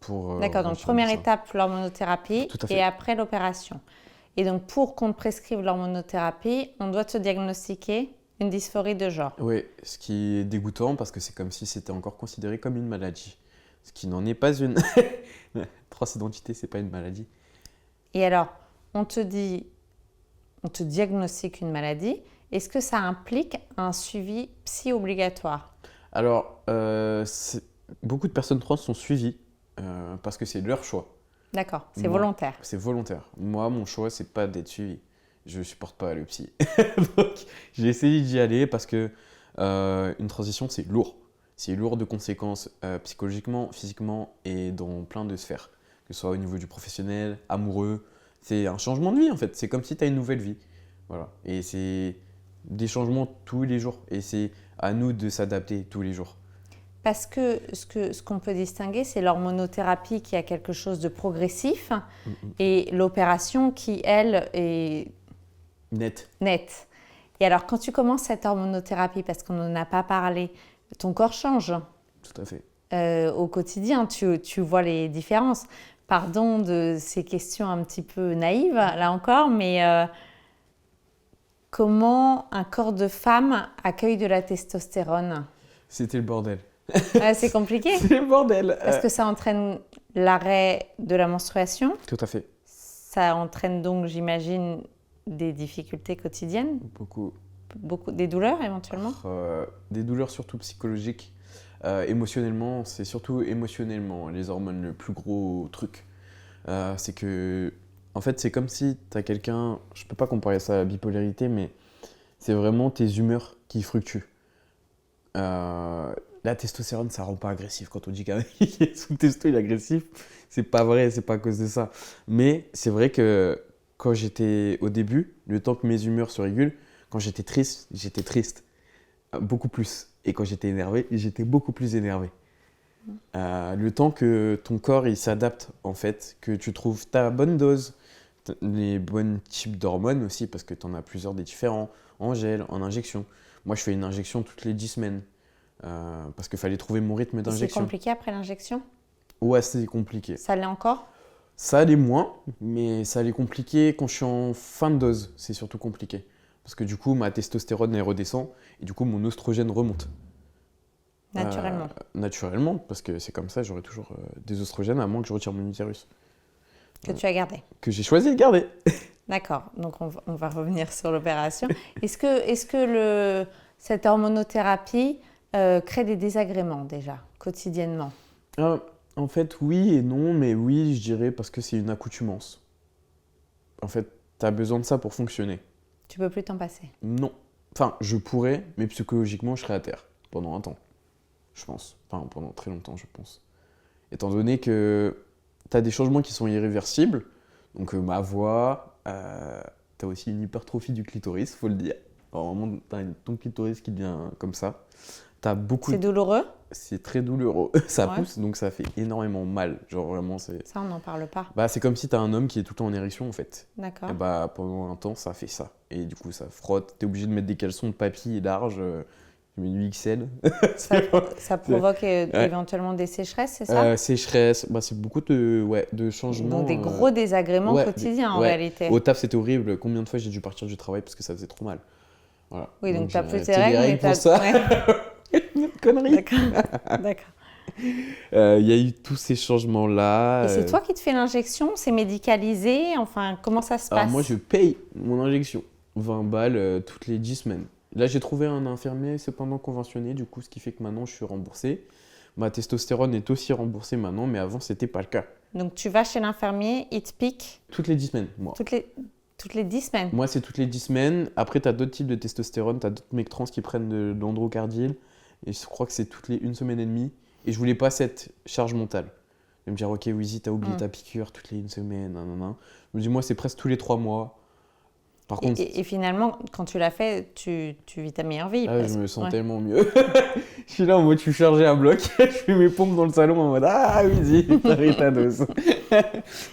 pour... D'accord, donc première étape, l'hormonothérapie et après l'opération. Et donc, pour qu'on te prescrive l'hormonothérapie, on doit te diagnostiquer une dysphorie de genre. Oui, ce qui est dégoûtant parce que c'est comme si c'était encore considéré comme une maladie. Ce qui n'en est pas une. Transidentité, c'est pas une maladie. Et alors, on te diagnostique une maladie. Est-ce que ça implique un suivi psy obligatoire? Alors, beaucoup de personnes trans sont suivies parce que c'est leur choix. D'accord, c'est volontaire. C'est volontaire. Moi, mon choix, c'est pas d'être suivi. Je supporte pas le psy. Donc, j'ai essayé d'y aller parce que une transition, c'est lourd. C'est lourd de conséquences psychologiquement, physiquement et dans plein de sphères. Que ce soit au niveau du professionnel, amoureux. C'est un changement de vie en fait. C'est comme si tu as une nouvelle vie. Voilà. Et c'est des changements tous les jours. Et c'est à nous de s'adapter tous les jours. Parce que ce qu'on peut distinguer, c'est l'hormonothérapie qui a quelque chose de progressif et l'opération qui, elle, est nette. Et alors, quand tu commences cette hormonothérapie, parce qu'on n'en a pas parlé, ton corps change. Tout à fait. Au quotidien, tu vois les différences. Pardon de ces questions un petit peu naïves, là encore, mais comment un corps de femme accueille de la testostérone? C'était le bordel. C'est compliqué. C'est le bordel. Parce que ça entraîne l'arrêt de la menstruation. Tout à fait. Ça entraîne donc, j'imagine, des difficultés quotidiennes. Beaucoup. Des douleurs éventuellement. Des douleurs surtout psychologiques. Émotionnellement, c'est surtout émotionnellement les hormones le plus gros truc. C'est que, en fait, c'est comme si tu as quelqu'un, je peux pas comparer ça à la bipolarité, mais c'est vraiment tes humeurs qui fluctuent. La testostérone, ça rend pas agressif. Quand on dit qu'un mec est sous testo, il est agressif, c'est pas vrai, c'est pas à cause de ça. Mais c'est vrai que quand j'étais au début, le temps que mes humeurs se régulent, quand j'étais triste, beaucoup plus. Et quand j'étais énervé, j'étais beaucoup plus énervé. Le temps que ton corps il s'adapte, en fait, que tu trouves ta bonne dose, les bons types d'hormones aussi, parce que tu en as plusieurs des différents, en gel, en injection. Moi, je fais une injection toutes les 10 semaines, parce qu'il fallait trouver mon rythme d'injection. C'est compliqué après l'injection? Ouais, c'est compliqué. Ça l'est encore? Ça allait moins, mais ça allait compliqué quand je suis en fin de dose. C'est surtout compliqué. Parce que du coup, ma testostérone elle redescend et du coup, mon oestrogène remonte. Naturellement. Naturellement, parce que c'est comme ça, j'aurai toujours des oestrogènes à moins que je retire mon utérus. Que tu as gardé. Que j'ai choisi de garder. D'accord, donc on va revenir sur l'opération. Est-ce que cette hormonothérapie crée des désagréments déjà, quotidiennement? En fait, oui et non, mais oui, je dirais parce que c'est une accoutumance. En fait, tu as besoin de ça pour fonctionner. Tu peux plus t'en passer? Non. Enfin, je pourrais, mais psychologiquement, je serais à terre pendant un temps. Je pense. Enfin, pendant très longtemps, je pense. Étant donné que tu as des changements qui sont irréversibles, donc ma voix, tu as aussi une hypertrophie du clitoris, faut le dire. Vraiment, tu as ton clitoris qui devient comme ça. C'est douloureux? C'est très douloureux. Ça pousse, donc ça fait énormément mal. Genre vraiment, c'est... Ça, on n'en parle pas. C'est comme si tu as un homme qui est tout le temps en érection, en fait. D'accord. Et pendant un temps, ça fait ça. Et du coup, ça frotte. Tu es obligé de mettre des caleçons de papy larges. J'ai mis du XL. Ça provoque éventuellement des sécheresses, c'est ça? Sécheresse, c'est beaucoup de changements. Donc des gros désagréments quotidiens en réalité. Au taf, c'était horrible. Combien de fois j'ai dû partir du travail parce que ça faisait trop mal. Voilà. Oui, donc tu n'as plus j'ai tes règles. des règles pour ça. Une connerie. D'accord. Il y a eu tous ces changements-là. Et c'est toi qui te fais l'injection? C'est médicalisé? Enfin, comment ça se passe? Alors moi, je paye mon injection. 20 balles toutes les 10 semaines. Là, j'ai trouvé un infirmier cependant conventionné, du coup, ce qui fait que maintenant, je suis remboursé. Ma testostérone est aussi remboursée maintenant, mais avant, c'était pas le cas. Donc, tu vas chez l'infirmier, il te pique? Toutes les 10 semaines, moi. Toutes les 10 semaines? Moi, c'est toutes les 10 semaines. Après, tu as d'autres types de testostérone. Tu as d'autres mecs trans qui prennent de l'androcardil. Et je crois que c'est toutes les 1 semaine et demie. Et je voulais pas cette charge mentale. Je vais me dire, ok, Wizy, t'as oublié ta piqûre toutes les 1 semaine. Nanana. Je me dis, moi, c'est presque tous les 3 mois. Par contre, et finalement, quand tu l'as fait, tu vis ta meilleure vie. je me sens tellement mieux. Je suis là en mode, je suis chargé à bloc. Je fais mes pompes dans le salon en mode, ah, Wizy, t'arrêtes ta dose.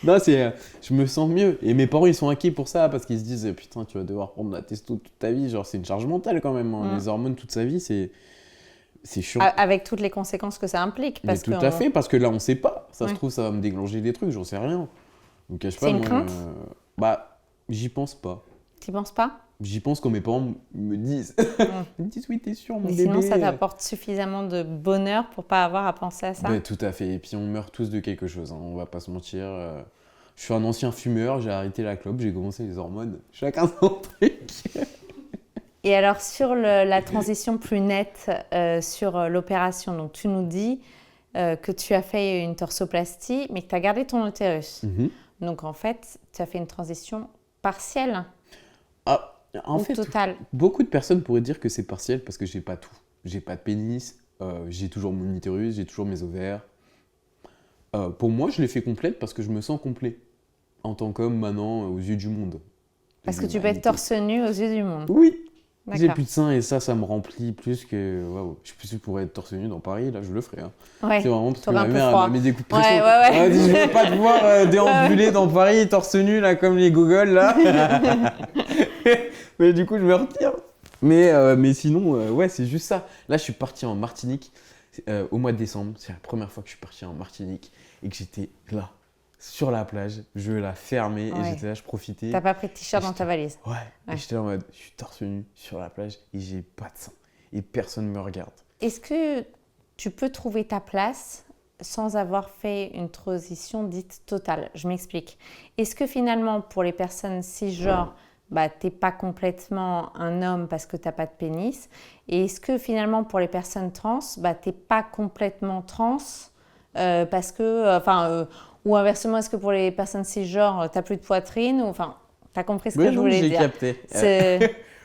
Non, je me sens mieux. Et mes parents, ils sont inquiets pour ça parce qu'ils se disent, putain, tu vas devoir prendre la testo toute ta vie. Genre, c'est une charge mentale quand même. Les hormones toute sa vie, c'est chiant. Avec toutes les conséquences que ça implique. Mais tout à fait, parce que là, on sait pas. Ça se trouve, ça va me déclencher des trucs, j'en sais rien. Donc, c'est une crainte? J'y pense pas. T'y penses pas? J'y pense quand mes parents me disent. Ils me disent, oui, t'es sûr, mon mais bébé. Sinon, ça t'apporte suffisamment de bonheur pour pas avoir à penser à ça? Tout à fait. Et puis, on meurt tous de quelque chose. On va pas se mentir. Je suis un ancien fumeur, j'ai arrêté la clope, j'ai commencé les hormones. Chacun son truc. Et alors, sur la transition plus nette sur l'opération, donc tu nous dis que tu as fait une torsoplastie, mais que tu as gardé ton utérus. Donc, en fait, tu as fait une transition partielle en fait, totale. Beaucoup de personnes pourraient dire que c'est partiel parce que j'ai pas tout. J'ai pas de pénis, j'ai toujours mon utérus, j'ai toujours mes ovaires. Pour moi, je l'ai fait complète parce que je me sens complet en tant qu'homme maintenant aux yeux du monde. Parce que tu peux être torse nu aux yeux du monde. Oui. J'ai plus de seins et ça me remplit plus que... Waouh. Je pourrais être torse nu dans Paris, là je le ferais. Ouais, c'est vraiment parce que ma mère m'a mis des coups de pression. Ouais. Elle m'a dit, je veux pas te voir déambuler dans Paris torse nu là comme les gogoles là. Mais du coup je me retire. Mais sinon, c'est juste ça. Là je suis parti en Martinique au mois de décembre. C'est la première fois que je suis parti en Martinique et que j'étais là. Sur la plage, je la fermais et j'étais là, je profitais. T'as pas pris de t-shirt dans ta valise? Ouais. Et j'étais en mode, je suis torse nu sur la plage et j'ai pas de sein. Et personne ne me regarde. Est-ce que tu peux trouver ta place sans avoir fait une transition dite totale? Je m'explique. Est-ce que finalement, pour les personnes cisgenres, t'es pas complètement un homme parce que t'as pas de pénis? Et est-ce que finalement, pour les personnes trans, t'es pas complètement trans parce que... ou inversement, est-ce que pour les personnes cisgenres, t'as plus de poitrine? Enfin, t'as compris ce que je voulais dire? J'ai capté.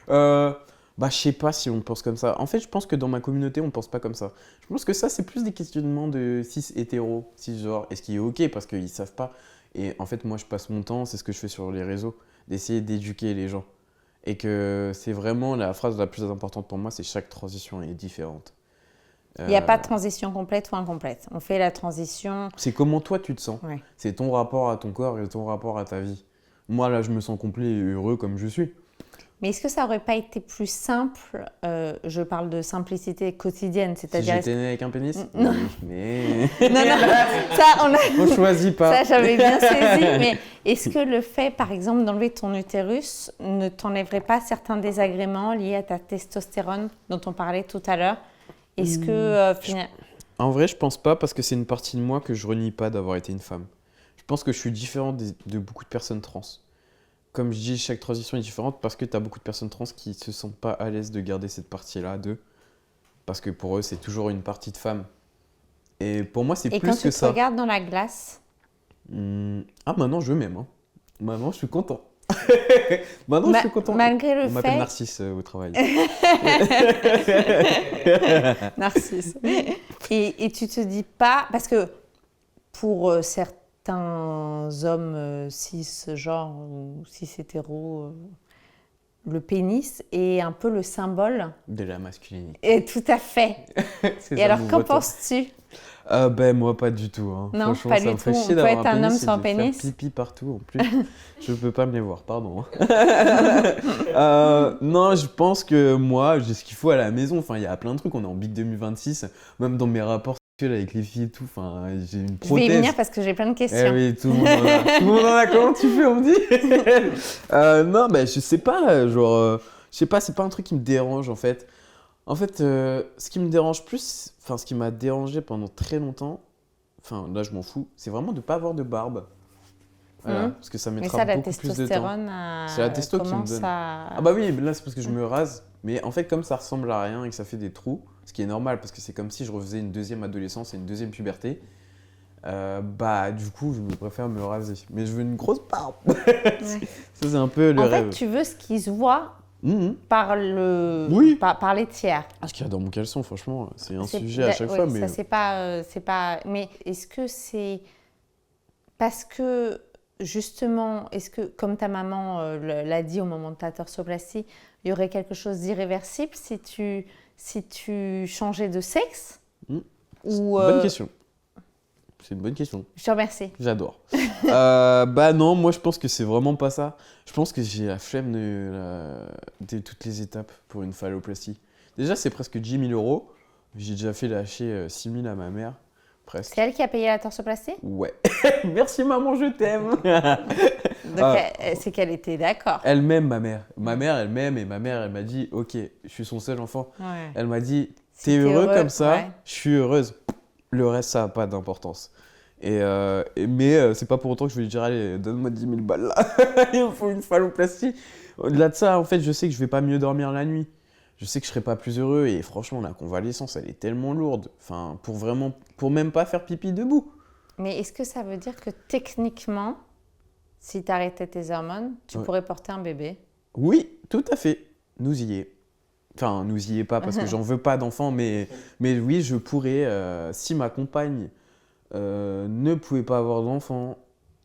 Je sais pas si on pense comme ça. En fait, je pense que dans ma communauté, on pense pas comme ça. Je pense que ça, c'est plus des questionnements de cis-hétéro, cisgenre. Et ce qui est OK parce qu'ils savent pas. Et en fait, moi, je passe mon temps, c'est ce que je fais sur les réseaux, d'essayer d'éduquer les gens. Et que c'est vraiment la phrase la plus importante pour moi, c'est chaque transition est différente. Il n'y a pas de transition complète ou incomplète. On fait la transition... C'est comment toi tu te sens. Ouais. C'est ton rapport à ton corps et ton rapport à ta vie. Moi, là, je me sens complet et heureux comme je suis. Mais est-ce que ça n'aurait pas été plus simple je parle de simplicité quotidienne, c'est-à-dire... Si j'étais né avec un pénis? Non. Mais... non, ça, on choisit pas. Ça, j'avais bien saisi. Mais est-ce que le fait, par exemple, d'enlever ton utérus ne t'enlèverait pas certains désagréments liés à ta testostérone dont on parlait tout à l'heure? Est-ce que En vrai, je pense pas parce que c'est une partie de moi que je renie pas d'avoir été une femme. Je pense que je suis différent de beaucoup de personnes trans. Comme je dis, chaque transition est différente parce que tu as beaucoup de personnes trans qui se sentent pas à l'aise de garder cette partie-là d'eux. Parce que pour eux, c'est toujours une partie de femme. Et pour moi, c'est plus que ça. Et quand tu te regardes dans la glace? Maintenant, je m'aime. Hein. Maintenant, je suis content. Maintenant, je suis content. Malgré le On m'appelle fait... Narcisse au travail. Narcisse. Et tu te dis pas... Parce que pour certains hommes cisgenres ou cis-hétéros, le pénis est un peu le symbole. De la masculinité. Et tout à fait. C'est Et ça, alors, mon qu'en vote. penses-tu? Ben moi pas du tout. Hein. Non, Franchement, pas ça du me ferait tout. chier On peut d'avoir être un homme pénis et sans de faire pénis. pipi partout en plus. Je peux pas me les voir, pardon. Non, je pense que moi, j'ai ce qu'il faut à la maison. Enfin, il y a plein de trucs. On est en Big 2026. Même dans mes rapports sexuels avec les filles et tout. Enfin, j'ai une Je vais y prothèse. venir parce que j'ai plein de Eh questions. oui, tout le monde en a. Tout le monde en a. Comment tu fais, on me dit non, ben je sais pas. Genre, je sais pas. C'est pas un truc qui me dérange en fait. En fait, ce qui me dérange plus, enfin, ce qui m'a dérangé pendant très longtemps, enfin, là, je m'en fous, c'est vraiment de pas avoir de barbe. Voilà, parce que ça Mais mettra ça, la beaucoup plus de temps. testostérone C'est la testo qui me commence donne. à... Ah bah oui, mais là, c'est parce que je me rase. Mais en fait, comme ça ressemble à rien et que ça fait des trous, ce qui est normal, parce que c'est comme si je refaisais une deuxième adolescence et une deuxième puberté, bah, du coup, je préfère me raser. Mais je veux une grosse barbe. Ouais. Ça, c'est un peu le En rêve. fait, tu veux ce qui se voit Mhm. par, le... Oui. par les tiers. Ah, ce qu'il y a dans mon caleçon, franchement, c'est un C'est- sujet à chaque ouais, fois. Mais Ça, c'est pas... Mais est-ce que c'est parce que, justement, est-ce que, comme ta maman l'a dit au moment de ta torsoplastie, il y aurait quelque chose d'irréversible si tu changeais de sexe? Mm. Ou, Bonne question. C'est une bonne question. Je te remercie. J'adore. Bah non, moi je pense que c'est vraiment pas ça. Je pense que j'ai la flemme de toutes les étapes pour une phalloplastie. Déjà, c'est presque 10 000 euros. J'ai déjà fait lâcher 6 000 à ma mère. Presque. C'est elle qui a payé la torsoplastie? Ouais. Merci maman, je t'aime. Donc, c'est qu'elle était d'accord. Elle m'aime, ma mère. Ma mère, elle m'aime et ma mère, elle m'a dit, ok, je suis son seul enfant. Ouais. Elle m'a dit, Si t'es heureux comme ça, ouais. je suis heureuse. Le reste, ça n'a pas d'importance. Mais c'est pas pour autant que je vais lui dire, allez, donne-moi 10 000 balles là. Il me faut une phalloplastie. Au-delà de ça, en fait, je sais que je vais pas mieux dormir la nuit. Je sais que je serai pas plus heureux. Et franchement, la convalescence, elle est tellement lourde. Enfin, pour même pas faire pipi debout. Mais est-ce que ça veut dire que techniquement, si tu arrêtais tes hormones, tu Ouais. pourrais porter un bébé? Oui, tout à fait. Nous y est. Enfin, nous y est pas parce que j'en veux pas d'enfant, mais oui, je pourrais, si ma compagne ne pouvait pas avoir d'enfant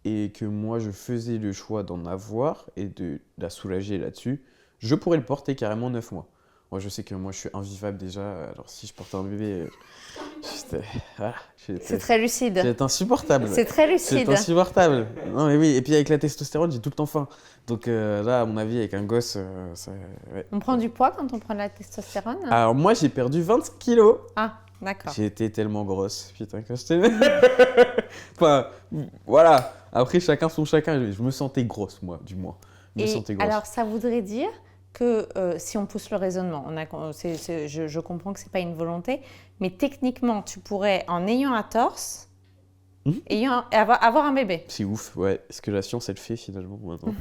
et que moi je faisais le choix d'en avoir et de la soulager là-dessus, je pourrais le porter carrément 9 mois. Moi, je sais que moi je suis invivable déjà, alors si je portais un bébé, voilà, C'est très lucide. j'étais insupportable. C'est très C'est lucide. insupportable. Non mais oui, et puis avec la testostérone, j'ai tout le temps faim. Donc là, à mon avis, avec un gosse, ouais. On prend du poids quand on prend de la testostérone? Alors moi, j'ai perdu 25 kilos. Ah, d'accord. J'ai été tellement grosse, putain, quand j'étais... Enfin, voilà. Après, chacun son chacun. Je me sentais grosse, moi, du moins. Je me Et sentais grosse. alors, ça voudrait dire que si on pousse le raisonnement, je comprends que ce n'est pas une volonté, mais techniquement, tu pourrais, en ayant un torse, avoir un bébé. C'est ouf, ouais. Ce que la science, elle fait, finalement, maintenant.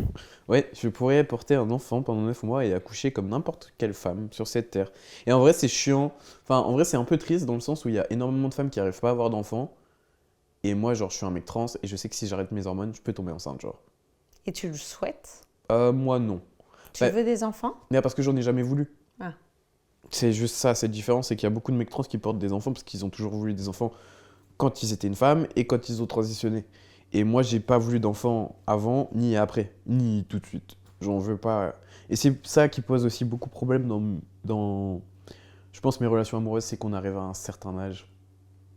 Ouais, je pourrais porter un enfant pendant 9 mois et accoucher comme n'importe quelle femme sur cette terre. Et en vrai, c'est chiant. Enfin, en vrai, c'est un peu triste dans le sens où il y a énormément de femmes qui n'arrivent pas à avoir d'enfants. Et moi, genre, je suis un mec trans et je sais que si j'arrête mes hormones, je peux tomber enceinte, genre. Et tu le souhaites? Moi, non. Tu Ouais. veux des enfants? Mais parce que j'en ai jamais voulu. Ah. C'est juste ça, cette différence, c'est qu'il y a beaucoup de mecs trans qui portent des enfants parce qu'ils ont toujours voulu des enfants quand ils étaient une femme et quand ils ont transitionné. Et moi, j'ai pas voulu d'enfants avant, ni après, ni tout de suite. J'en veux pas. Et c'est ça qui pose aussi beaucoup de problèmes dans je pense, mes relations amoureuses, c'est qu'on arrive à un certain âge.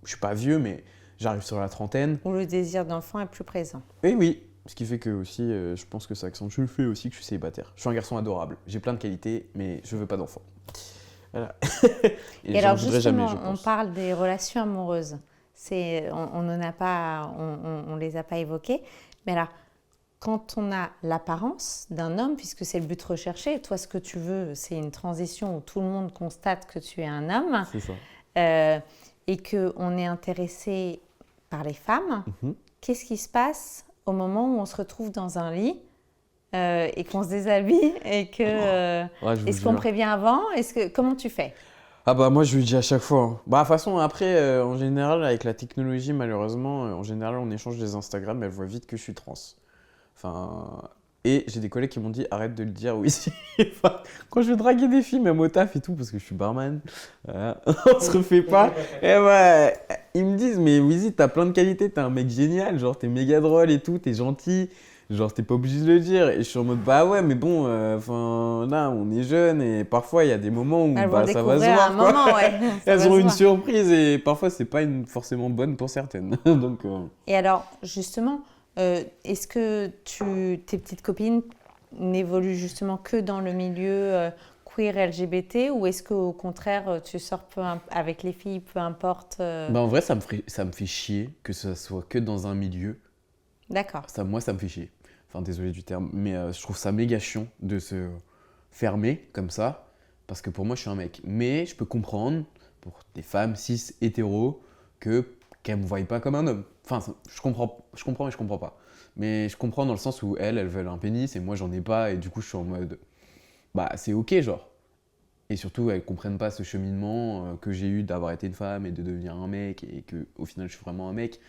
Je suis pas vieux, mais j'arrive sur la trentaine. Où le désir d'enfant est plus présent. Et oui, ce qui fait que aussi, je pense que ça accentue le fait aussi que je suis célibataire. Je suis un garçon adorable. J'ai plein de qualités, mais je veux pas d'enfant. Voilà. Et alors j'en voudrais jamais, justement, je on pense. parle des relations amoureuses. On n'en a pas, on les a pas évoquées. Mais alors, quand on a l'apparence d'un homme, puisque c'est le but recherché, toi, ce que tu veux, c'est une transition où tout le monde constate que tu es un homme, C'est ça. et qu'on est intéressé par les femmes, Mhm. qu'est-ce qui se passe au moment où on se retrouve dans un lit et qu'on se déshabille et que... Ouais, je vous est-ce qu'on jure. prévient avant? Comment tu fais? Ah bah moi je lui dis à chaque fois. Hein. Bah de toute façon après en général avec la technologie malheureusement en général on échange des Instagram, elle voit vite que je suis trans. Enfin et j'ai des collègues qui m'ont dit arrête de le dire oui. Enfin, quand je veux draguer des filles même au taf et tout parce que je suis barman, voilà, on se refait pas. Et ouais ils me disent mais Wheezy t'as plein de qualités, t'es un mec génial, genre t'es méga drôle et tout, t'es gentil. Genre, t'es pas obligé de le dire. Et je suis en mode, bah ouais, mais bon, enfin, là, on est jeune et parfois, il y a des moments où Elles vont bah, ça va se découvrir à un voir, quoi. moment, ouais. Ça Elles va ont se une voir. surprise et parfois, c'est pas forcément bonne pour certaines. Donc, Et alors, justement, est-ce que tes petites copines n'évoluent justement que dans le milieu queer LGBT ou est-ce qu'au contraire, tu sors avec les filles, peu importe bah, en vrai, ça me fait chier que ce soit que dans un milieu. D'accord. Moi, ça me fait chier. Enfin, désolé du terme, mais je trouve ça méga chiant de se fermer comme ça, parce que pour moi, je suis un mec. Mais je peux comprendre, pour des femmes cis hétéros, qu'elles me voient pas comme un homme. Enfin, je comprends et je comprends pas. Mais je comprends dans le sens où elles veulent un pénis et moi, j'en ai pas, et du coup, je suis en mode, bah, c'est ok, genre. Et surtout, elles comprennent pas ce cheminement que j'ai eu d'avoir été une femme et de devenir un mec, et que au final, je suis vraiment un mec.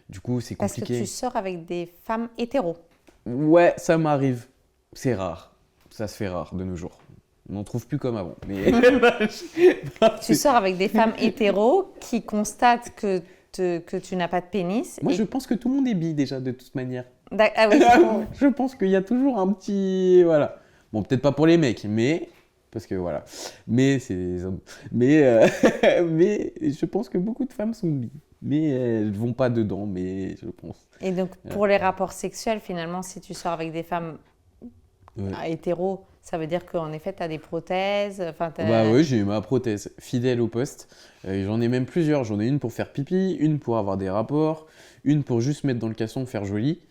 Du coup, c'est Parce que compliqué. tu sors avec des femmes hétéros. Ouais, ça m'arrive. C'est rare. Ça se fait rare de nos jours. On n'en trouve plus comme avant. Mais Tu sors avec des femmes hétéros qui constatent que tu n'as pas de pénis. moi, et- je pense que tout le monde est bi déjà, de toute manière. Ah oui. Je pense qu'il y a toujours un petit. Voilà. Bon, peut-être pas pour les mecs, mais. Parce que voilà. Mais c'est les hommes. Mais, mais je pense que beaucoup de femmes sont bi. Mais elles vont pas dedans, mais je pense. Et donc, pour les rapports sexuels, finalement, si tu sors avec des femmes Ouais. hétéros, ça veut dire qu'en effet, tu as des prothèses. Enfin, Bah ouais, j'ai eu ma prothèse fidèle au poste. J'en ai même plusieurs. J'en ai une pour faire pipi, une pour avoir des rapports, une pour juste mettre dans le caleçon, faire joli.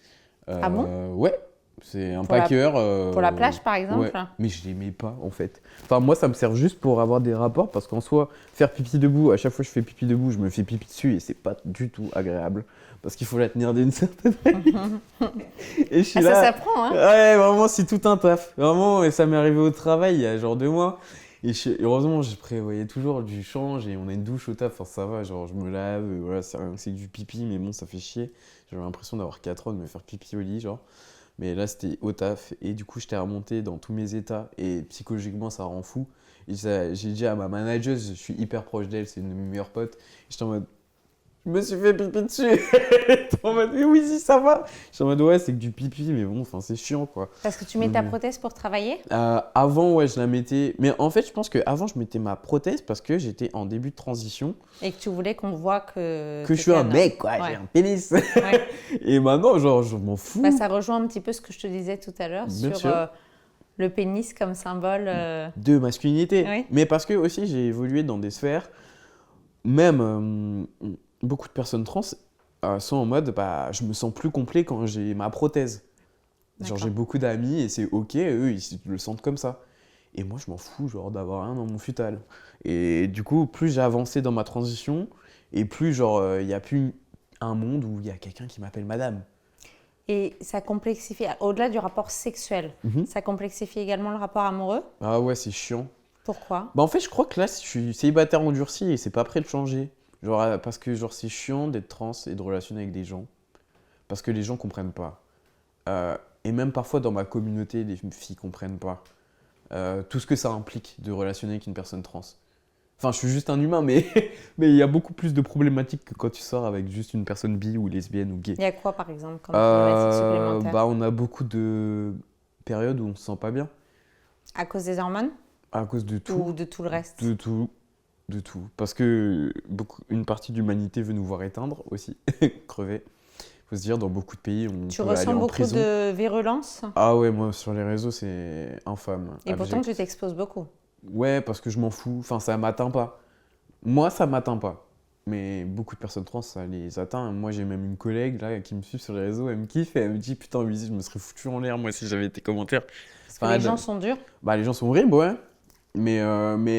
Ah bon? Ouais, c'est un Pour la- packer. Pour la plage, par exemple? Ouais, mais je l'aimais pas en fait. Enfin, moi, ça me sert juste pour avoir des rapports parce qu'en soi, faire pipi debout, à chaque fois que je fais pipi debout, je me fais pipi dessus et c'est pas du tout agréable parce qu'il faut la tenir d'une certaine manière. Et je suis Ah, là. ça s'apprend, hein? Ouais, vraiment, c'est tout un taf. Vraiment, et ça m'est arrivé au travail il y a genre 2 mois. Et heureusement, je prévoyais toujours du change et on a une douche au taf, enfin ça va, genre je me lave, voilà, c'est que du pipi, mais bon, ça fait chier. J'avais l'impression d'avoir 4 ans de me faire pipi au lit, genre. Mais là, c'était au taf et du coup, j'étais remonté dans tous mes états et psychologiquement, ça rend fou. Et j'ai dit à ma manageuse, je suis hyper proche d'elle, c'est une de mes meilleures potes. J'étais en mode, je me suis fait pipi dessus. Elle était en mode, mais oui, si, ça va. J'étais en mode, ouais, c'est que du pipi, mais bon, enfin, c'est chiant, quoi. Parce que tu mets ta Mhm. prothèse pour travailler? Avant, ouais, je la mettais. Mais en fait, je pense qu'avant, je mettais ma prothèse parce que j'étais en début de transition. Et que tu voulais qu'on voit que Que je suis un t'es mec, quoi, Ouais. j'ai un pénis. Ouais. Et maintenant, genre, je m'en fous. Bah, ça rejoint un petit peu ce que je te disais tout à l'heure Bien sur sûr. le pénis comme symbole. De masculinité. Oui. Mais parce que aussi, j'ai évolué dans des sphères. Même beaucoup de personnes trans sont en mode, bah, je me sens plus complet quand j'ai ma prothèse. Genre, D'accord. j'ai beaucoup d'amis et c'est ok, eux, ils le sentent comme ça. Et moi, je m'en fous, genre, d'avoir rien dans mon futal. Et du coup, plus j'ai avancé dans ma transition, et plus, genre, il n'y a plus un monde où il y a quelqu'un qui m'appelle madame. Et ça complexifie, au-delà du rapport sexuel, ça complexifie également le rapport amoureux. Ah ouais, c'est chiant. Pourquoi? Bah, en fait, je crois que là, je suis célibataire endurci et c'est pas prêt de changer. Genre, parce que, genre, c'est chiant d'être trans et de relationner avec des gens. Parce que les gens comprennent pas. Et même parfois, dans ma communauté, les filles comprennent pas. Tout ce que ça implique de relationner avec une personne trans. Enfin, je suis juste un humain, mais mais il y a beaucoup plus de problématiques que quand tu sors avec juste une personne bi ou lesbienne ou gay. Il y a quoi par exemple comme problématique supplémentaire? Bah, on a beaucoup de périodes où on se sent pas bien. À cause des hormones À cause de tout. ou de tout le reste? De tout. De tout. Parce que une partie de l'humanité veut nous voir éteindre aussi, crever. Faut se dire, dans beaucoup de pays, on Tu peut aller ressens en beaucoup prison. de virulence Ah ouais, moi, sur les réseaux, c'est infâme. et pourtant abject. tu t'exposes beaucoup. Ouais, parce que je m'en fous. Enfin, ça m'atteint pas. Moi, ça m'atteint pas. Mais beaucoup de personnes trans, ça les atteint. Moi, j'ai même une collègue là qui me suit sur les réseaux, elle me kiffe et elle me dit putain, oui, je me serais foutu en l'air moi si j'avais tes commentaires. Parce que Enfin, les gens sont durs. Bah, les gens sont horribles, ouais. Mais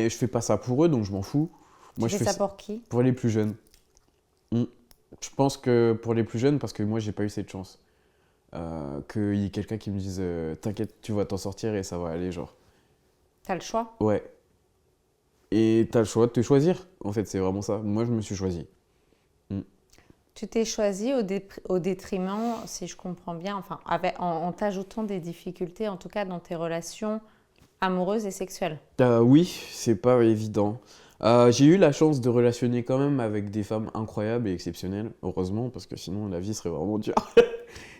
je fais pas ça pour eux, donc je m'en fous. Moi, Tu je fais fais ça pour qui? pour les plus jeunes. Mm. Je pense que pour les plus jeunes, parce que moi, j'ai pas eu cette chance. Qu'il y ait quelqu'un qui me dise t'inquiète, tu vas t'en sortir et ça va aller, genre. T'as le choix. Ouais. Et t'as le choix de te choisir. En fait, c'est vraiment ça. Moi, je me suis choisi. Tu t'es choisi au détriment, si je comprends bien, enfin, en t'ajoutant des difficultés, en tout cas dans tes relations amoureuses et sexuelles. Oui, c'est pas évident. J'ai eu la chance de relationner quand même avec des femmes incroyables et exceptionnelles, heureusement, parce que sinon la vie serait vraiment dure.